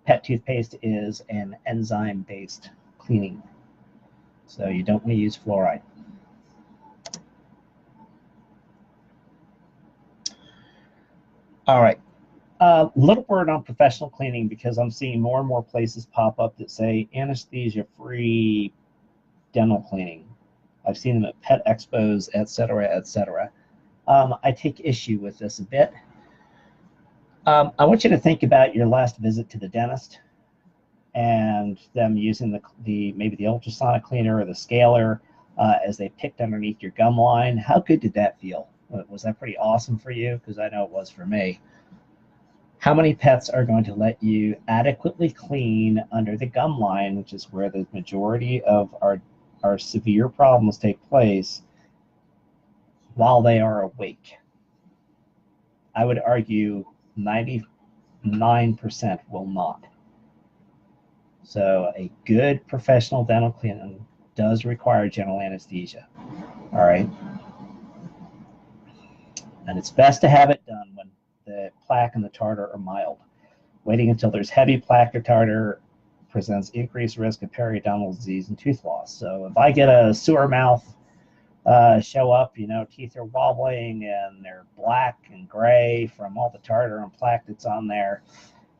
Pet toothpaste is an enzyme-based cleaning, so you don't want to use fluoride. All right. Little word on professional cleaning, because I'm seeing more and more places pop up that say anesthesia-free dental cleaning. I've seen them at pet expos, et cetera, et cetera. I take issue with this a bit. I want you to think about your last visit to the dentist and them using maybe the ultrasonic cleaner or the scaler as they picked underneath your gum line. How good did that feel? Was that pretty awesome for you? Because I know it was for me. How many pets are going to let you adequately clean under the gum line, which is where the majority of our severe problems take place, while they are awake? I would argue 99% will not. So a good professional dental cleaning does require general anesthesia. All right. And it's best to have it done when the plaque and the tartar are mild. Waiting until there's heavy plaque or tartar presents increased risk of periodontal disease and tooth loss. So if I get a sewer mouth show up, teeth are wobbling and they're black and gray from all the tartar and plaque that's on there,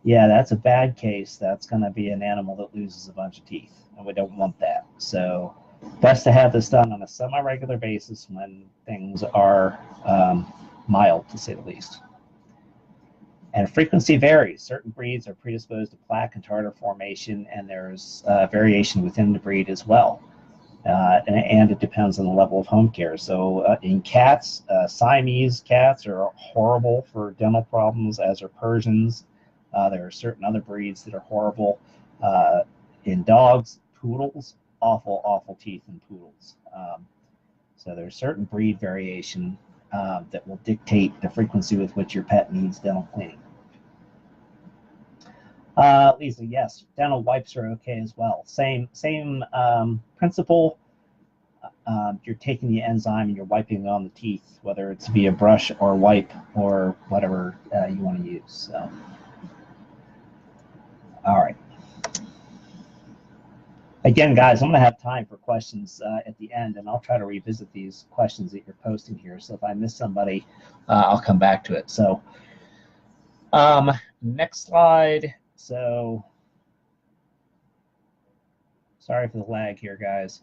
yeah, that's a bad case. That's going to be an animal that loses a bunch of teeth, and we don't want that. So best to have this done on a semi-regular basis when things are mild, to say the least. And frequency varies. Certain breeds are predisposed to plaque and tartar formation, and there's variation within the breed as well. And it depends on the level of home care. So in cats, Siamese cats are horrible for dental problems, as are Persians. There are certain other breeds that are horrible. In dogs, poodles, awful teeth in poodles. So there's certain breed variation that will dictate the frequency with which your pet needs dental cleaning. Lisa, yes, dental wipes are okay as well. Same principle. You're taking the enzyme and you're wiping it on the teeth, whether it's via brush or wipe or whatever you want to use. So, all right. Again, guys, I'm going to have time for questions at the end, and I'll try to revisit these questions that you're posting here. So if I miss somebody, I'll come back to it. So next slide. So sorry for the lag here, guys.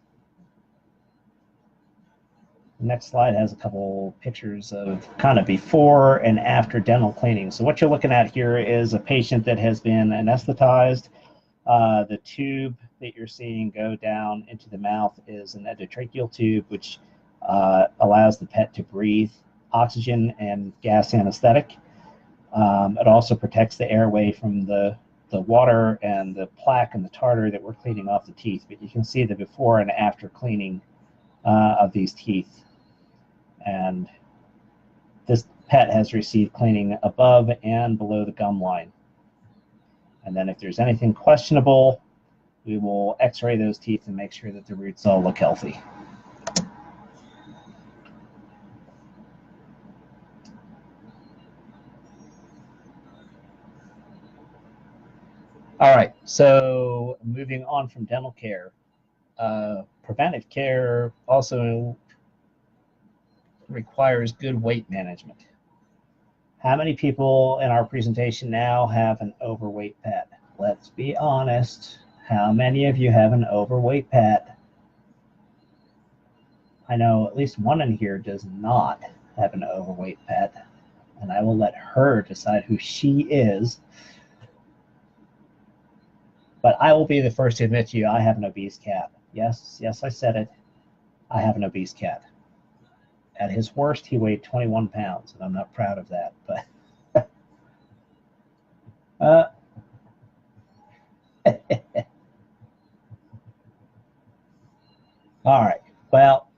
Next slide has a couple pictures of kind of before and after dental cleaning. So what you're looking at here is a patient that has been anesthetized. The tube that you're seeing go down into the mouth is an endotracheal tube, which allows the pet to breathe oxygen and gas anesthetic. It also protects the airway from the water and the plaque and the tartar that we're cleaning off the teeth. But you can see the before and after cleaning of these teeth. And this pet has received cleaning above and below the gum line. And then if there's anything questionable, we will x-ray those teeth and make sure that the roots all look healthy. All right, so moving on from dental care, preventive care also requires good weight management. How many people in our presentation now have an overweight pet? Let's be honest. How many of you have an overweight pet? I know at least one in here does not have an overweight pet, and I will let her decide who she is. But I will be the first to admit to you, I have an obese cat. Yes, I said it. I have an obese cat. At his worst, he weighed 21 pounds, and I'm not proud of that. But all right. Well,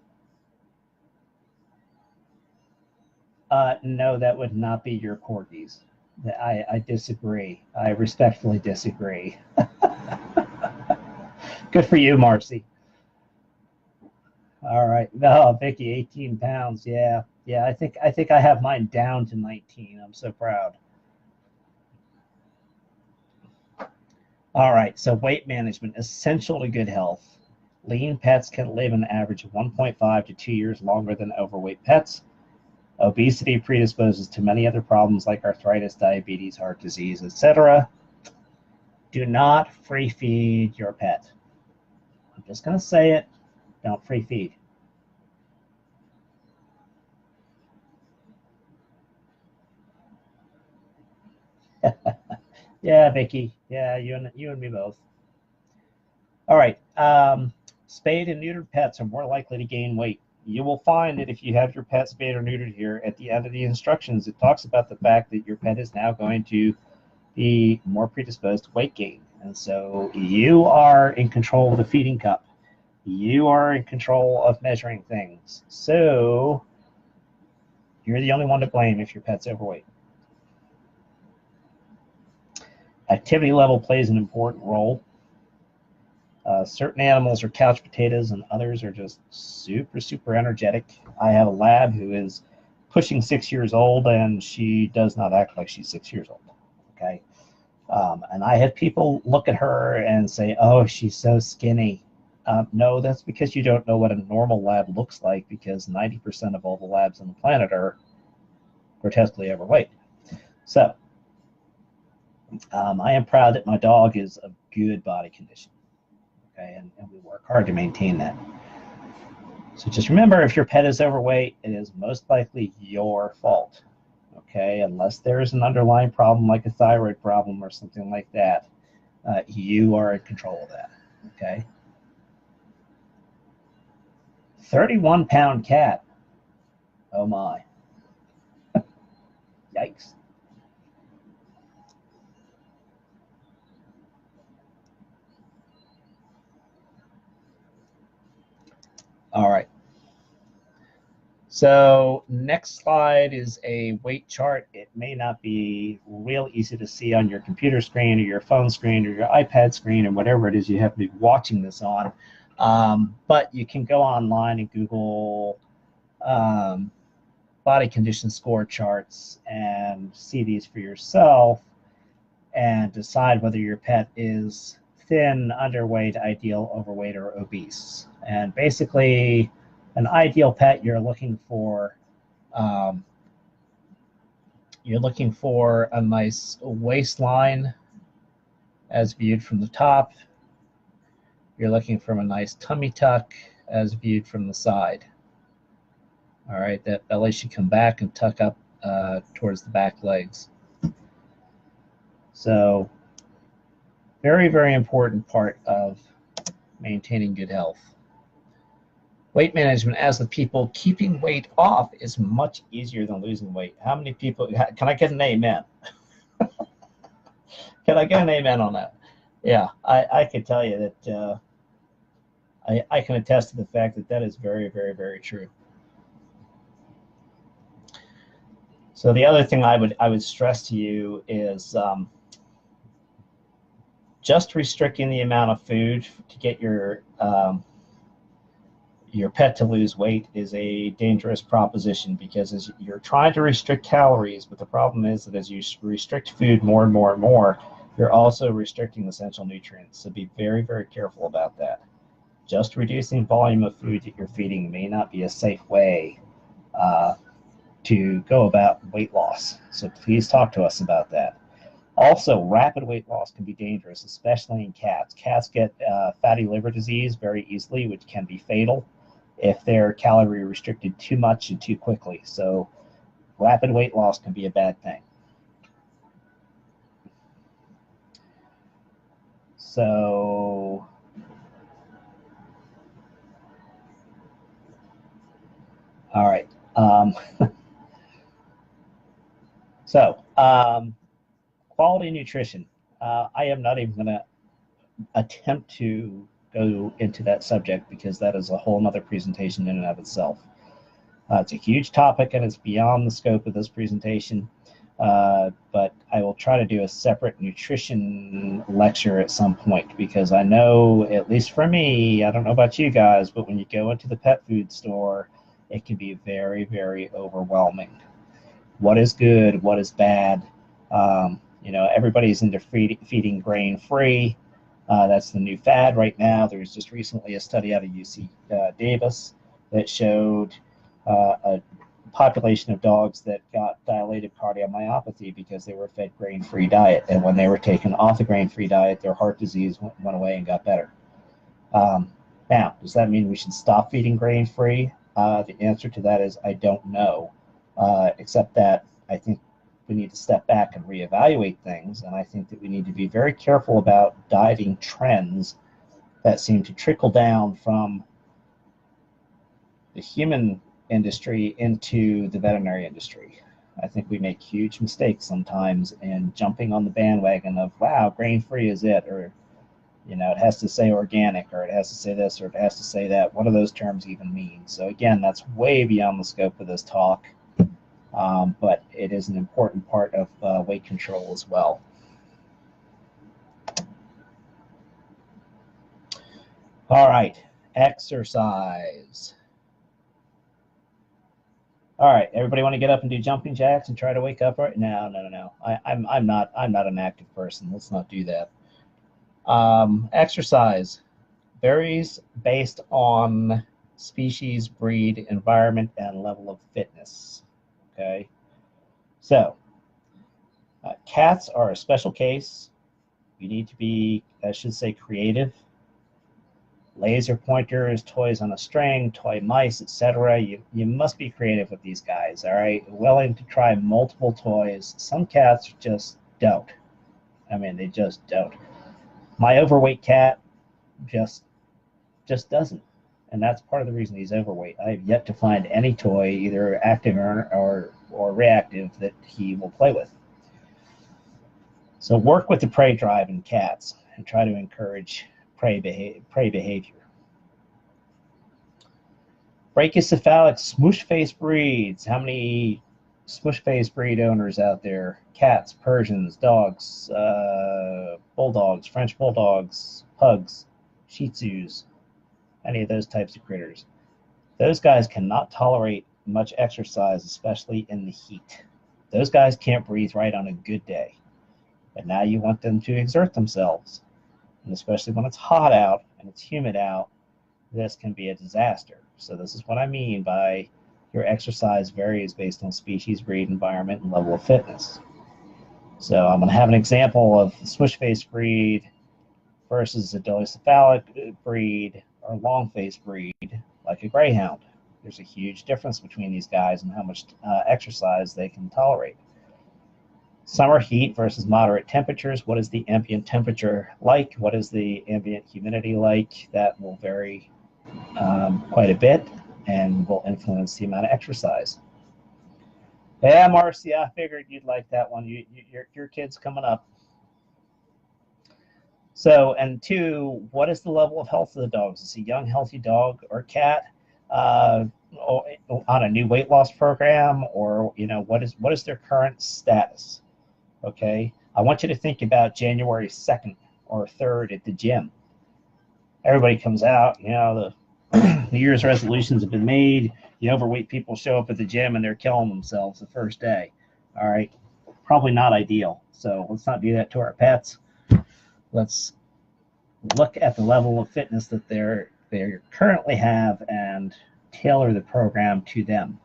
no, that would not be your corgis. I disagree. I respectfully disagree. Good for you, Marcy. All right. No, Vicky, 18 pounds. Yeah. Yeah, I think I have mine down to 19. I'm so proud. All right. So weight management, essential to good health. Lean pets can live an average of 1.5 to 2 years longer than overweight pets. Obesity predisposes to many other problems like arthritis, diabetes, heart disease, etc. Do not free feed your pet. I'm just going to say it. Don't free feed. Yeah, Vicky. Yeah, you and me both. All right. Spayed and neutered pets are more likely to gain weight. You will find that if you have your pet spayed or neutered here, at the end of the instructions, it talks about the fact that your pet is now going to be more predisposed to weight gain. And so you are in control of the feeding cup. You are in control of measuring things. So you're the only one to blame if your pet's overweight. Activity level plays an important role. Certain animals are couch potatoes and others are just super, super energetic. I have a lab who is pushing 6 years old and she does not act like she's 6 years old. Okay. And I have people look at her and say, oh, she's so skinny. No, that's because you don't know what a normal lab looks like, because 90% of all the labs on the planet are grotesquely overweight. So I am proud that my dog is of good body condition. Okay, and we work hard to maintain that. So just remember, if your pet is overweight, it is most likely your fault. Okay, unless there is an underlying problem like a thyroid problem or something like that, you are in control of that. Okay. 31-pound cat. Oh my. Yikes. All right. So next slide is a weight chart. It may not be real easy to see on your computer screen or your phone screen or your iPad screen or whatever it is you have to be watching this on. But you can go online and Google body condition score charts and see these for yourself and decide whether your pet is thin, underweight, ideal, overweight, or obese. And basically, an ideal pet, you're looking for a nice waistline as viewed from the top. You're looking for a nice tummy tuck as viewed from the side. All right, that belly should come back and tuck up towards the back legs. So very, very important part of maintaining good health. Weight management, as with people, keeping weight off is much easier than losing weight. How many people, can I get an amen? Can I get an amen on that? Yeah, I can tell you that I can attest to the fact that that is very, very, very true. So the other thing I would stress to you is just restricting the amount of food to get your pet to lose weight is a dangerous proposition, because as you're trying to restrict calories, but the problem is that as you restrict food more and more and more, you're also restricting essential nutrients. So be very, very careful about that. Just reducing volume of food that you're feeding may not be a safe way to go about weight loss. So please talk to us about that. Also, rapid weight loss can be dangerous, especially in cats. Cats get fatty liver disease very easily, which can be fatal if they're calorie restricted too much and too quickly. So rapid weight loss can be a bad thing. So all right. Quality nutrition. I am not even going to attempt to go into that subject, because that is a whole nother presentation in and of itself. It's a huge topic and it's beyond the scope of this presentation, but I will try to do a separate nutrition lecture at some point, because I know, at least for me, I don't know about you guys, but when you go into the pet food store, it can be very, very overwhelming. What is good? What is bad? You know, everybody's into feeding grain-free. That's the new fad right now. There was just recently a study out of UC Davis that showed a population of dogs that got dilated cardiomyopathy because they were fed grain-free diet. And when they were taken off the grain-free diet, their heart disease went away and got better. Now, does that mean we should stop feeding grain-free? The answer to that is I don't know, except that I think we need to step back and reevaluate things. And I think that we need to be very careful about dieting trends that seem to trickle down from the human industry into the veterinary industry. I think we make huge mistakes sometimes in jumping on the bandwagon of, wow, grain-free is it, or, you know, it has to say organic, or it has to say this, or it has to say that. What do those terms even mean? So again, that's way beyond the scope of this talk, but it is an important part of weight control as well. All right, exercise. All right, everybody want to get up and do jumping jacks and try to wake up right now? No. I'm not an active person. Let's not do that. Exercise varies based on species, breed, environment, and level of fitness. Okay, so cats are a special case. You need to be, I should say, creative. Laser pointers, toys on a string, toy mice, etc. You must be creative with these guys, all right? Willing to try multiple toys. Some cats just don't. I mean, they just don't. My overweight cat just doesn't. And that's part of the reason he's overweight. I have yet to find any toy, either active or reactive, that he will play with. So work with the prey drive in cats and try to encourage prey behavior. Brachycephalic smoosh-face breeds. How many smoosh-face breed owners out there? Cats, Persians, dogs, bulldogs, French bulldogs, pugs, Shih Tzus, any of those types of critters. Those guys cannot tolerate much exercise, especially in the heat. Those guys can't breathe right on a good day. And now you want them to exert themselves. And especially when it's hot out and it's humid out, this can be a disaster. So this is what I mean by your exercise varies based on species, breed, environment, and level of fitness. So I'm going to have an example of the smush-face breed versus a dolichocephalic breed or long-face breed, like a greyhound. There's a huge difference between these guys and how much exercise they can tolerate. Summer heat versus moderate temperatures. What is the ambient temperature like? What is the ambient humidity like? That will vary quite a bit and will influence the amount of exercise. Yeah, Marcy, I figured you'd like that one. Your kid's coming up. So, and two, what is the level of health of the dogs? Is it a young, healthy dog or cat on a new weight loss program, or what is their current status? Okay, I want you to think about January 2nd or 3rd at the gym. Everybody comes out, the New Year's resolutions have been made. The overweight people show up at the gym and they're killing themselves the first day. All right, probably not ideal. So let's not do that to our pets. Let's look at the level of fitness that they currently have and tailor the program to them.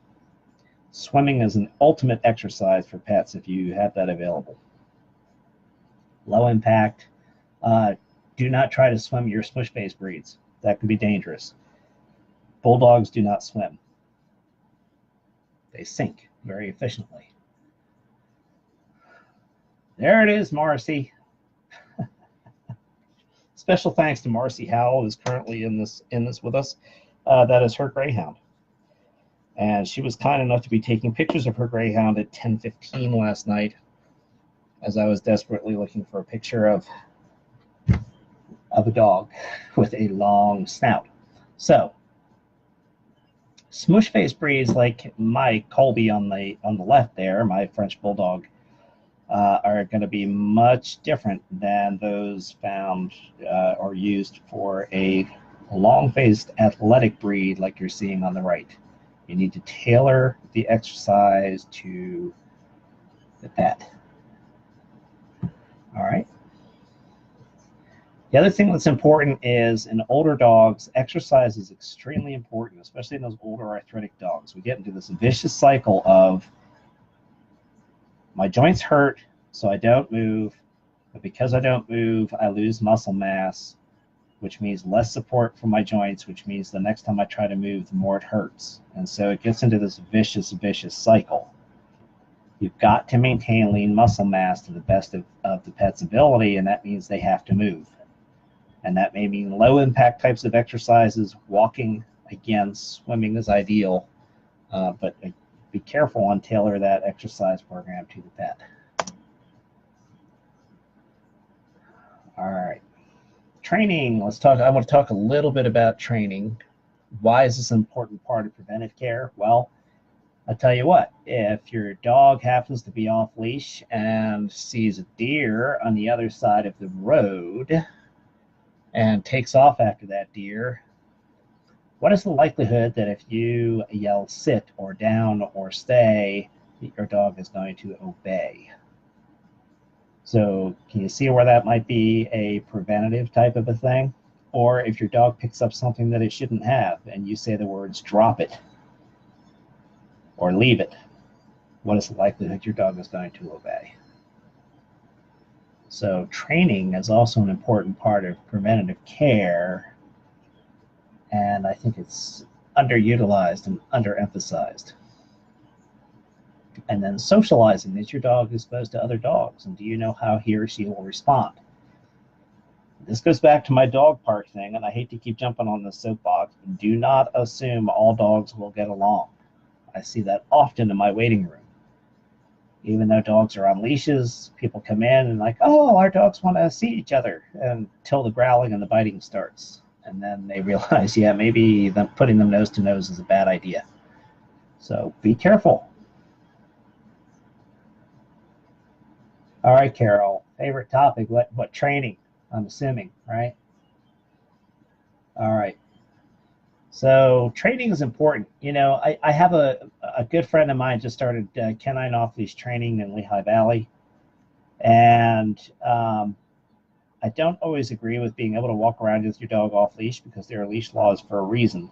Swimming is an ultimate exercise for pets if you have that available. Low impact. Do not try to swim your smush-face breeds. That can be dangerous. Bulldogs do not swim. They sink very efficiently. There it is, Marcy. Special thanks to Marcy Howell, who's currently in this with us. That is her greyhound. And she was kind enough to be taking pictures of her greyhound at 10:15 last night, as I was desperately looking for a picture of a dog with a long snout. So, Smush face breeds like my Colby on the left there, my French Bulldog, are going to be much different than those found or used for a long-faced athletic breed like you're seeing on the right. You need to tailor the exercise to the pet. All right. The other thing that's important is in older dogs, exercise is extremely important, especially in those older arthritic dogs. We get into this vicious cycle of my joints hurt, so I don't move, but because I don't move, I lose muscle mass, which means less support for my joints, which means the next time I try to move, the more it hurts. And so it gets into this vicious cycle. You've got to maintain lean muscle mass to the best of the pet's ability, and that means they have to move. And that may mean low impact types of exercises. Walking, again, swimming is ideal, but be careful and tailor that exercise program to the pet. All right, training. Let's talk. I want to talk a little bit about training. Why is this an important part of preventive care? Well, I'll tell you what, if your dog happens to be off leash and sees a deer on the other side of the road and takes off after that deer, what is the likelihood that if you yell sit or down or stay, your dog is going to obey? So can you see where that might be a preventative type of a thing? Or if your dog picks up something that it shouldn't have and you say the words drop it or leave it, what is the likelihood your dog is going to obey? So training is also an important part of preventative care, and I think it's underutilized and underemphasized. And then socializing. Is your dog exposed to other dogs, and do you know how he or she will respond? This goes back to my dog park thing, and I hate to keep jumping on the soapbox. Do not assume all dogs will get along. I see that often in my waiting room. Even though dogs are on leashes, people come in and like, oh, our dogs want to see each other, until the growling and the biting starts. And then they realize, yeah, maybe putting them nose to nose is a bad idea. So be careful. All right, Carol, favorite topic, what training, I'm assuming, right? All right. So training is important. You know, I have a good friend of mine just started canine off-leash training in Lehigh Valley. And I don't always agree with being able to walk around with your dog off-leash because there are leash laws for a reason.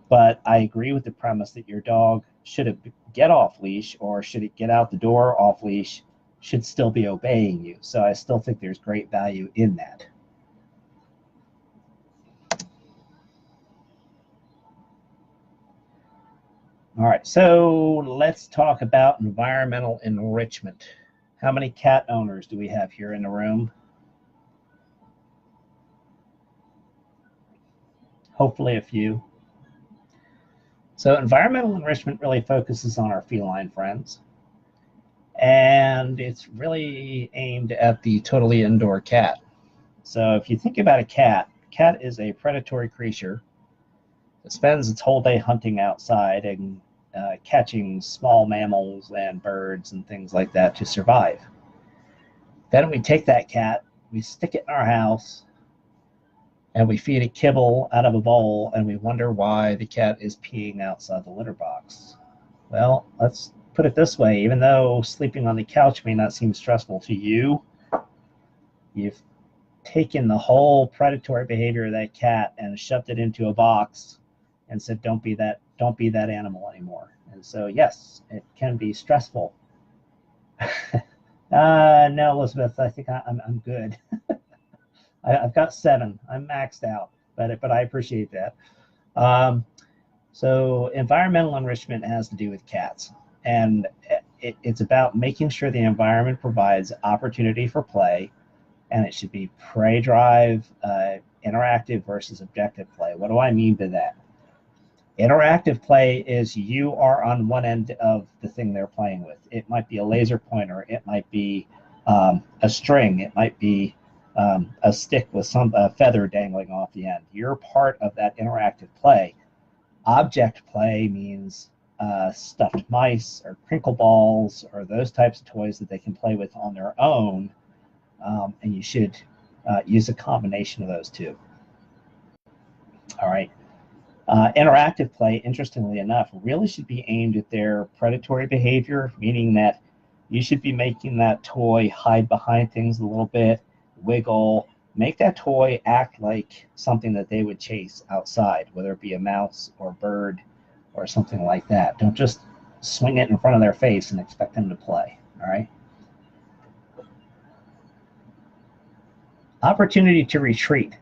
But I agree with the premise that your dog, should it get off-leash or should it get out the door off-leash, should still be obeying you. So I still think there's great value in that. All right, so let's talk about environmental enrichment. How many cat owners do we have here in the room? Hopefully a few. So environmental enrichment really focuses on our feline friends. And it's really aimed at the totally indoor cat. So if you think about a cat is a predatory creature. It spends its whole day hunting outside and catching small mammals and birds and things like that to survive. Then we take that cat, we stick it in our house, and we feed it kibble out of a bowl, and we wonder why the cat is peeing outside the litter box. Well, let's put it this way. Even though sleeping on the couch may not seem stressful to you, you've taken the whole predatory behavior of that cat and shoved it into a box and said, don't be that animal anymore. And so, yes, it can be stressful. No, Elizabeth, I think I'm good. I've got 7. I'm maxed out, but I appreciate that. So environmental enrichment has to do with cats. And it's about making sure the environment provides opportunity for play, and it should be prey drive, interactive versus objective play. What do I mean by that? Interactive play is you are on one end of the thing they're playing with. It might be a laser pointer. It might be a string. It might be a stick with some feather dangling off the end. You're part of that interactive play. Object play means stuffed mice or crinkle balls or those types of toys that they can play with on their own, and you should use a combination of those two. All right. Interactive play, interestingly enough, really should be aimed at their predatory behavior, meaning that you should be making that toy hide behind things a little bit, wiggle, make that toy act like something that they would chase outside, whether it be a mouse or a bird or something like that. Don't just swing it in front of their face and expect them to play, all right? Opportunity to retreat.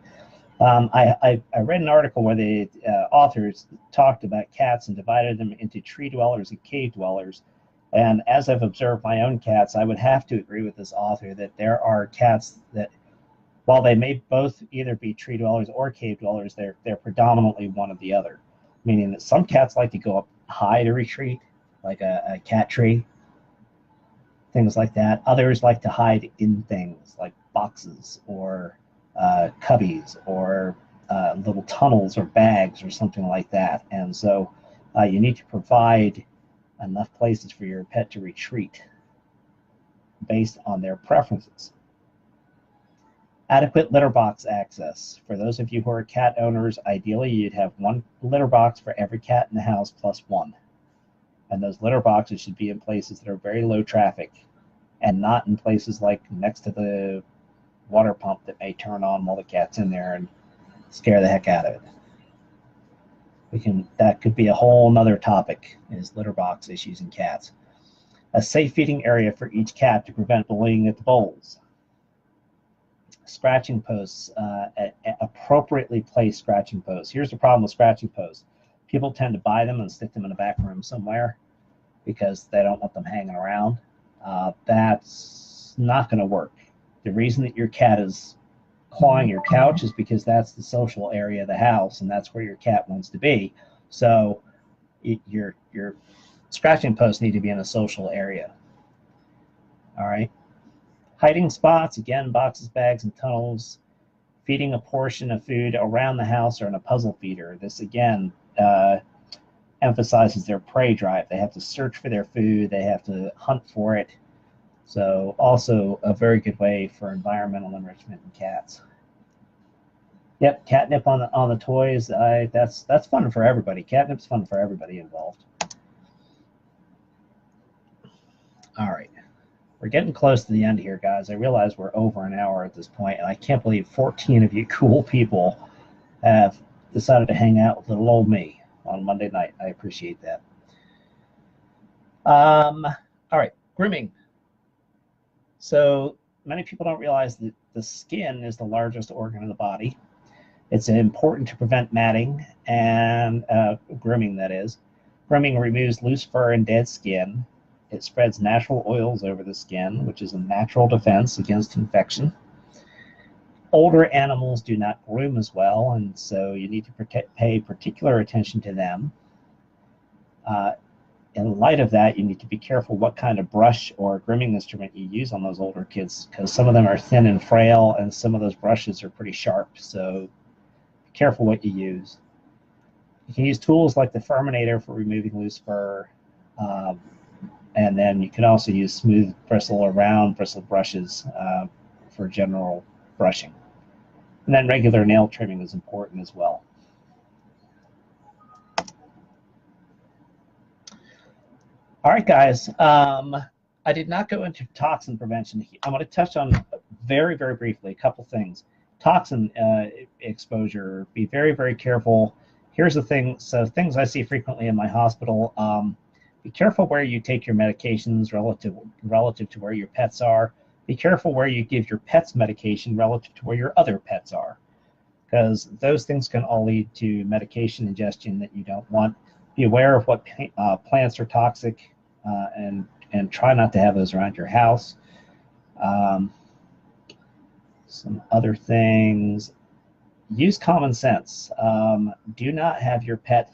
I read an article where the authors talked about cats and divided them into tree dwellers and cave dwellers. And as I've observed my own cats, I would have to agree with this author that there are cats that, while they may both either be tree dwellers or cave dwellers, they're predominantly one or the other. Meaning that some cats like to go up high to retreat, like a cat tree, things like that. Others like to hide in things like boxes or cubbies or little tunnels or bags or something like that. And so you need to provide enough places for your pet to retreat based on their preferences. Adequate litter box access. For those of you who are cat owners, ideally you'd have one litter box for every cat in the house plus one. And those litter boxes should be in places that are very low traffic and not in places like next to the water pump that may turn on while the cat's in there and scare the heck out of it. That could be a whole nother topic, is litter box issues in cats. A safe feeding area for each cat to prevent bullying at the bowls. Scratching posts, appropriately placed scratching posts. Here's the problem with scratching posts. People tend to buy them and stick them in a back room somewhere because they don't want them hanging around. That's not going to work. The reason that your cat is clawing your couch is because that's the social area of the house, and that's where your cat wants to be. So your scratching posts need to be in a social area. All right. Hiding spots, again, boxes, bags, and tunnels. Feeding a portion of food around the house or in a puzzle feeder. This, again, emphasizes their prey drive. They have to search for their food. They have to hunt for it. So also a very good way for environmental enrichment in cats. Yep, catnip on the toys. That's fun for everybody. Catnip's fun for everybody involved. All right. We're getting close to the end here, guys. I realize we're over an hour at this point, and I can't believe 14 of you cool people have decided to hang out with little old me on Monday night. I appreciate that. All right, grooming. So many people don't realize that the skin is the largest organ of the body. It's important to prevent matting and grooming, that is. Grooming removes loose fur and dead skin. It spreads natural oils over the skin, which is a natural defense against infection. Older animals do not groom as well, and so you need to pay particular attention to them. In light of that, you need to be careful what kind of brush or grooming instrument you use on those older kids, because some of them are thin and frail, and some of those brushes are pretty sharp, so be careful what you use. You can use tools like the Furminator for removing loose fur, and then you can also use smooth bristle or round bristle brushes for general brushing. And then regular nail trimming is important as well. All right, guys. I did not go into toxin prevention. I'm going to touch on very, very briefly a couple things. Toxin exposure. Be very, very careful. Here's the thing. So things I see frequently in my hospital. Be careful where you take your medications relative to where your pets are. Be careful where you give your pets medication relative to where your other pets are, because those things can all lead to medication ingestion that you don't want. Be aware of what plants are toxic, and try not to have those around your house. Some other things. Use common sense. Do not have your pet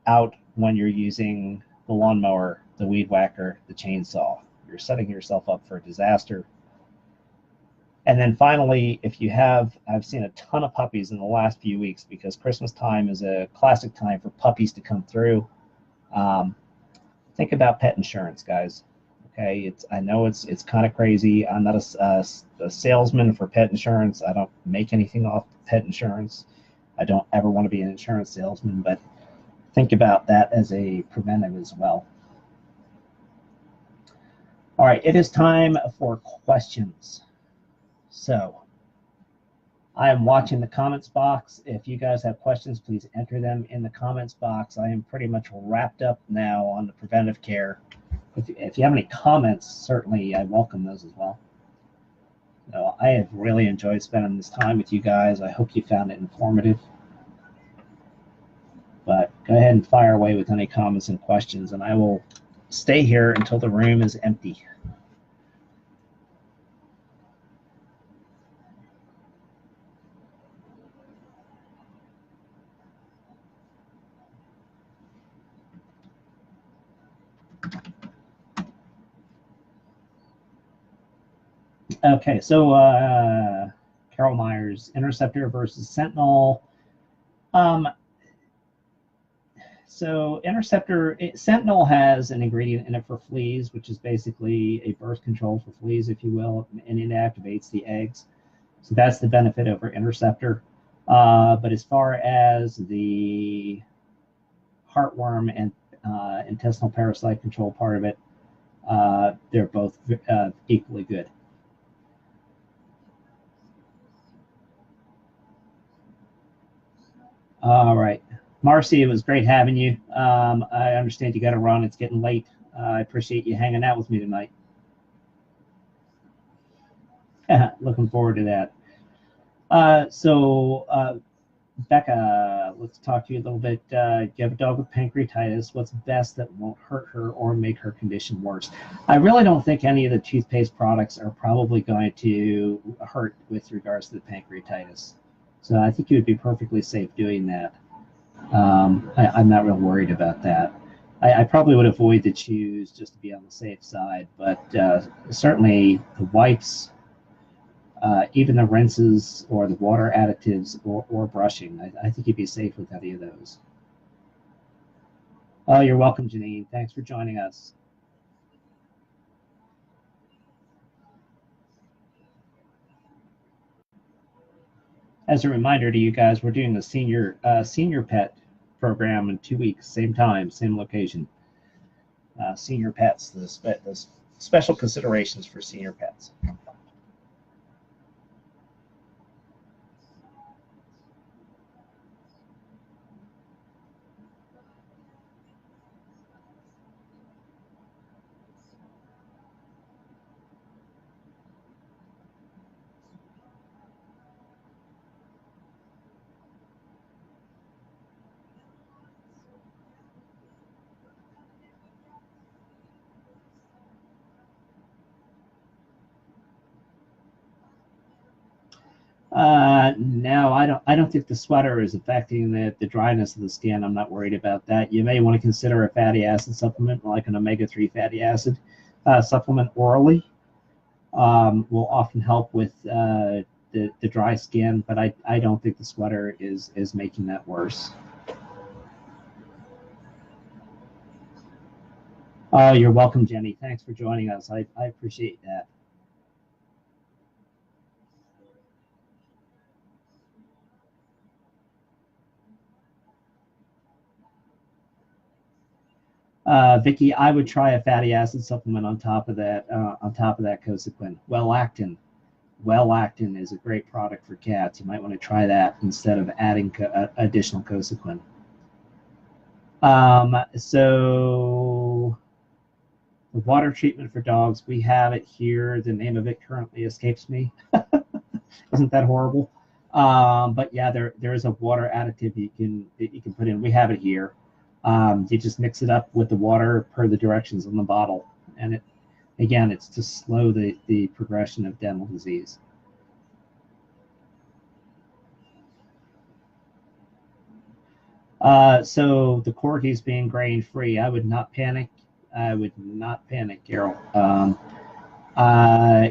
out when you're using the lawnmower, the weed whacker, the chainsaw. You're setting yourself up for a disaster. And then finally, if you have, I've seen a ton of puppies in the last few weeks because Christmas time is a classic time for puppies to come through. Think about pet insurance, guys. Okay, I know it's kind of crazy. I'm not a salesman for pet insurance. I don't make anything off pet insurance. I don't ever want to be an insurance salesman, but think about that as a preventive as well. All right, it is time for questions. So I am watching the comments box. If you guys have questions, please enter them in the comments box. I am pretty much wrapped up now on the preventive care. If you have any comments, certainly I welcome those as well. So I have really enjoyed spending this time with you guys. I hope you found it informative. But go ahead and fire away with any comments and questions, and I will stay here until the room is empty. Okay, so Carol Myers, Interceptor versus Sentinel. So Sentinel has an ingredient in it for fleas, which is basically a birth control for fleas, if you will, and it activates the eggs. So that's the benefit over Interceptor. But as far as the heartworm and intestinal parasite control part of it, they're both equally good. All right. Marcy, it was great having you. I understand you got to run. It's getting late. I appreciate you hanging out with me tonight. Looking forward to that. So, Becca, let's talk to you a little bit. You have a dog with pancreatitis. What's best that won't hurt her or make her condition worse? I really don't think any of the toothpaste products are probably going to hurt with regards to the pancreatitis. So I think you would be perfectly safe doing that. I'm not real worried about that. I probably would avoid the chews just to be on the safe side, but certainly the wipes, even the rinses or the water additives or brushing, I think you'd be safe with any of those. Oh, you're welcome, Janine. Thanks for joining us. As a reminder to you guys, we're doing the senior pet program in 2 weeks, same time, same location. Senior pets, the special considerations for senior pets. No, I don't think the sweater is affecting the dryness of the skin. I'm not worried about that. You may want to consider a fatty acid supplement, like an omega-3 fatty acid supplement orally. Will often help with the dry skin, but I don't think the sweater is making that worse. Oh, you're welcome, Jenny. Thanks for joining us. I appreciate that. Vicky, I would try a fatty acid supplement on top of that Cosequin. Well-Actin is a great product for cats. You might want to try that instead of adding additional Cosequin. So the water treatment for dogs, we have it here. The name of it currently escapes me. Isn't that horrible? But yeah, there is a water additive you can put in. We have it here. You just mix it up with the water per the directions on the bottle, and it's to slow the progression of dental disease. So the corgis being grain free, I would not panic. Carol.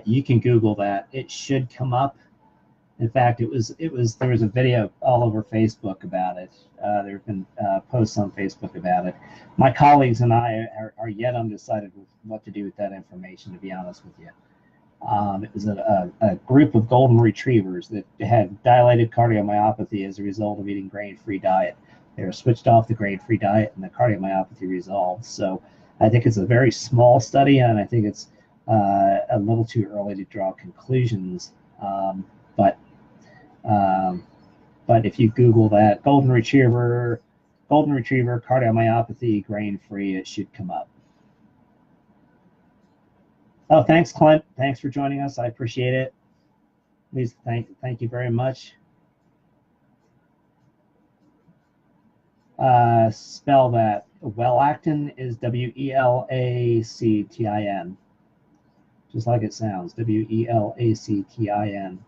You can Google that. It should come up. In fact, there was a video all over Facebook about it. There have been posts on Facebook about it. My colleagues and I are yet undecided with what to do with that information, to be honest with you. It was a group of golden retrievers that had dilated cardiomyopathy as a result of eating grain-free diet. They were switched off the grain-free diet, and the cardiomyopathy resolved. So I think it's a very small study, and I think it's a little too early to draw conclusions. But if you Google that golden retriever cardiomyopathy grain-free, it should come up. Oh, thanks, Clint. Thanks for joining us. I appreciate it. Please, thank you very much. Spell that. Welactin is Welactin, just like it sounds. Welactin.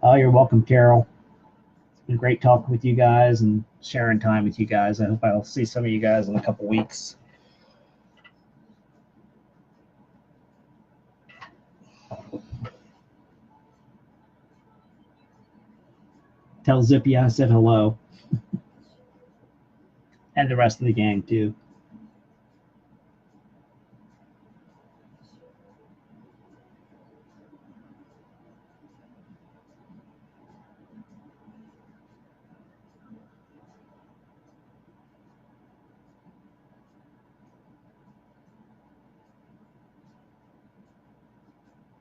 Oh, you're welcome, Carol. It's been great talking with you guys and sharing time with you guys. I hope I'll see some of you guys in a couple weeks. Tell Zippy I said hello. And the rest of the gang, too.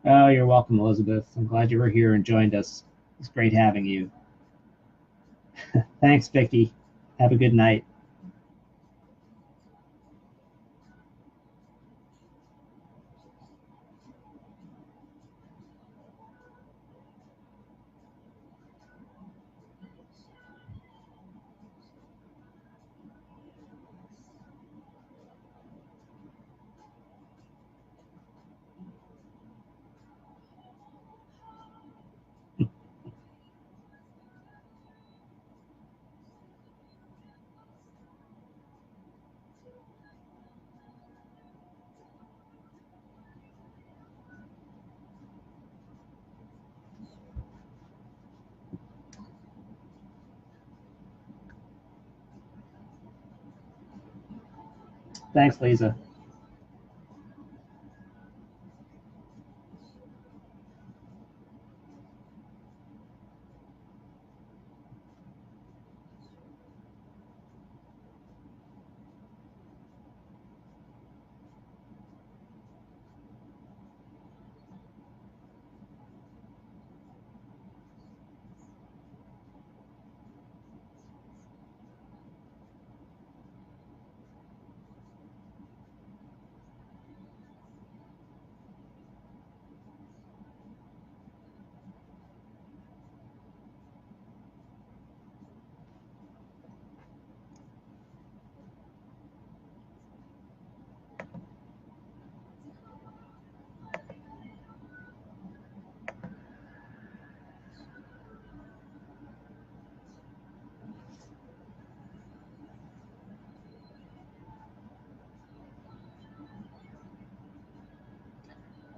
Oh, you're welcome, Elizabeth. I'm glad you were here and joined us. It's great having you. Thanks, Vicky. Have a good night. Thanks, Lisa.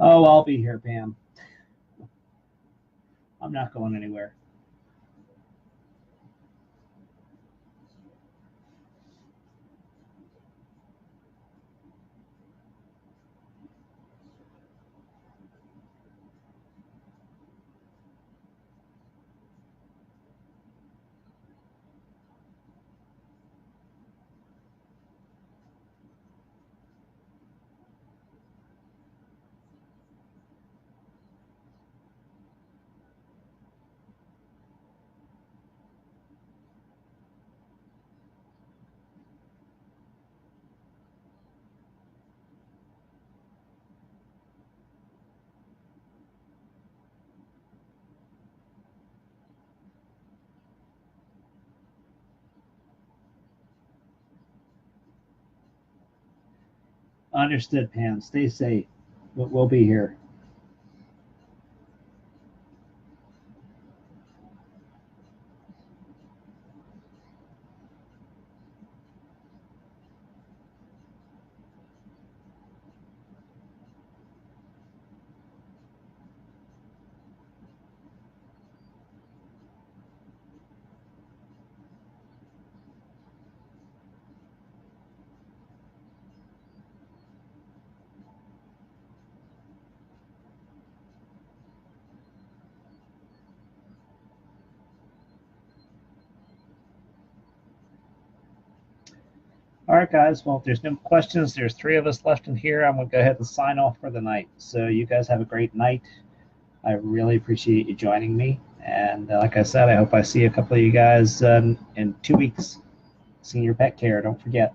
Oh, I'll be here, Pam. I'm not going anywhere. Understood, Pam. Stay safe. We'll be here. All right, guys. Well, if there's no questions, there's 3 of us left in here. I'm going to go ahead and sign off for the night. So you guys have a great night. I really appreciate you joining me. And like I said, I hope I see a couple of you guys in 2 weeks. Senior Pet Care, don't forget.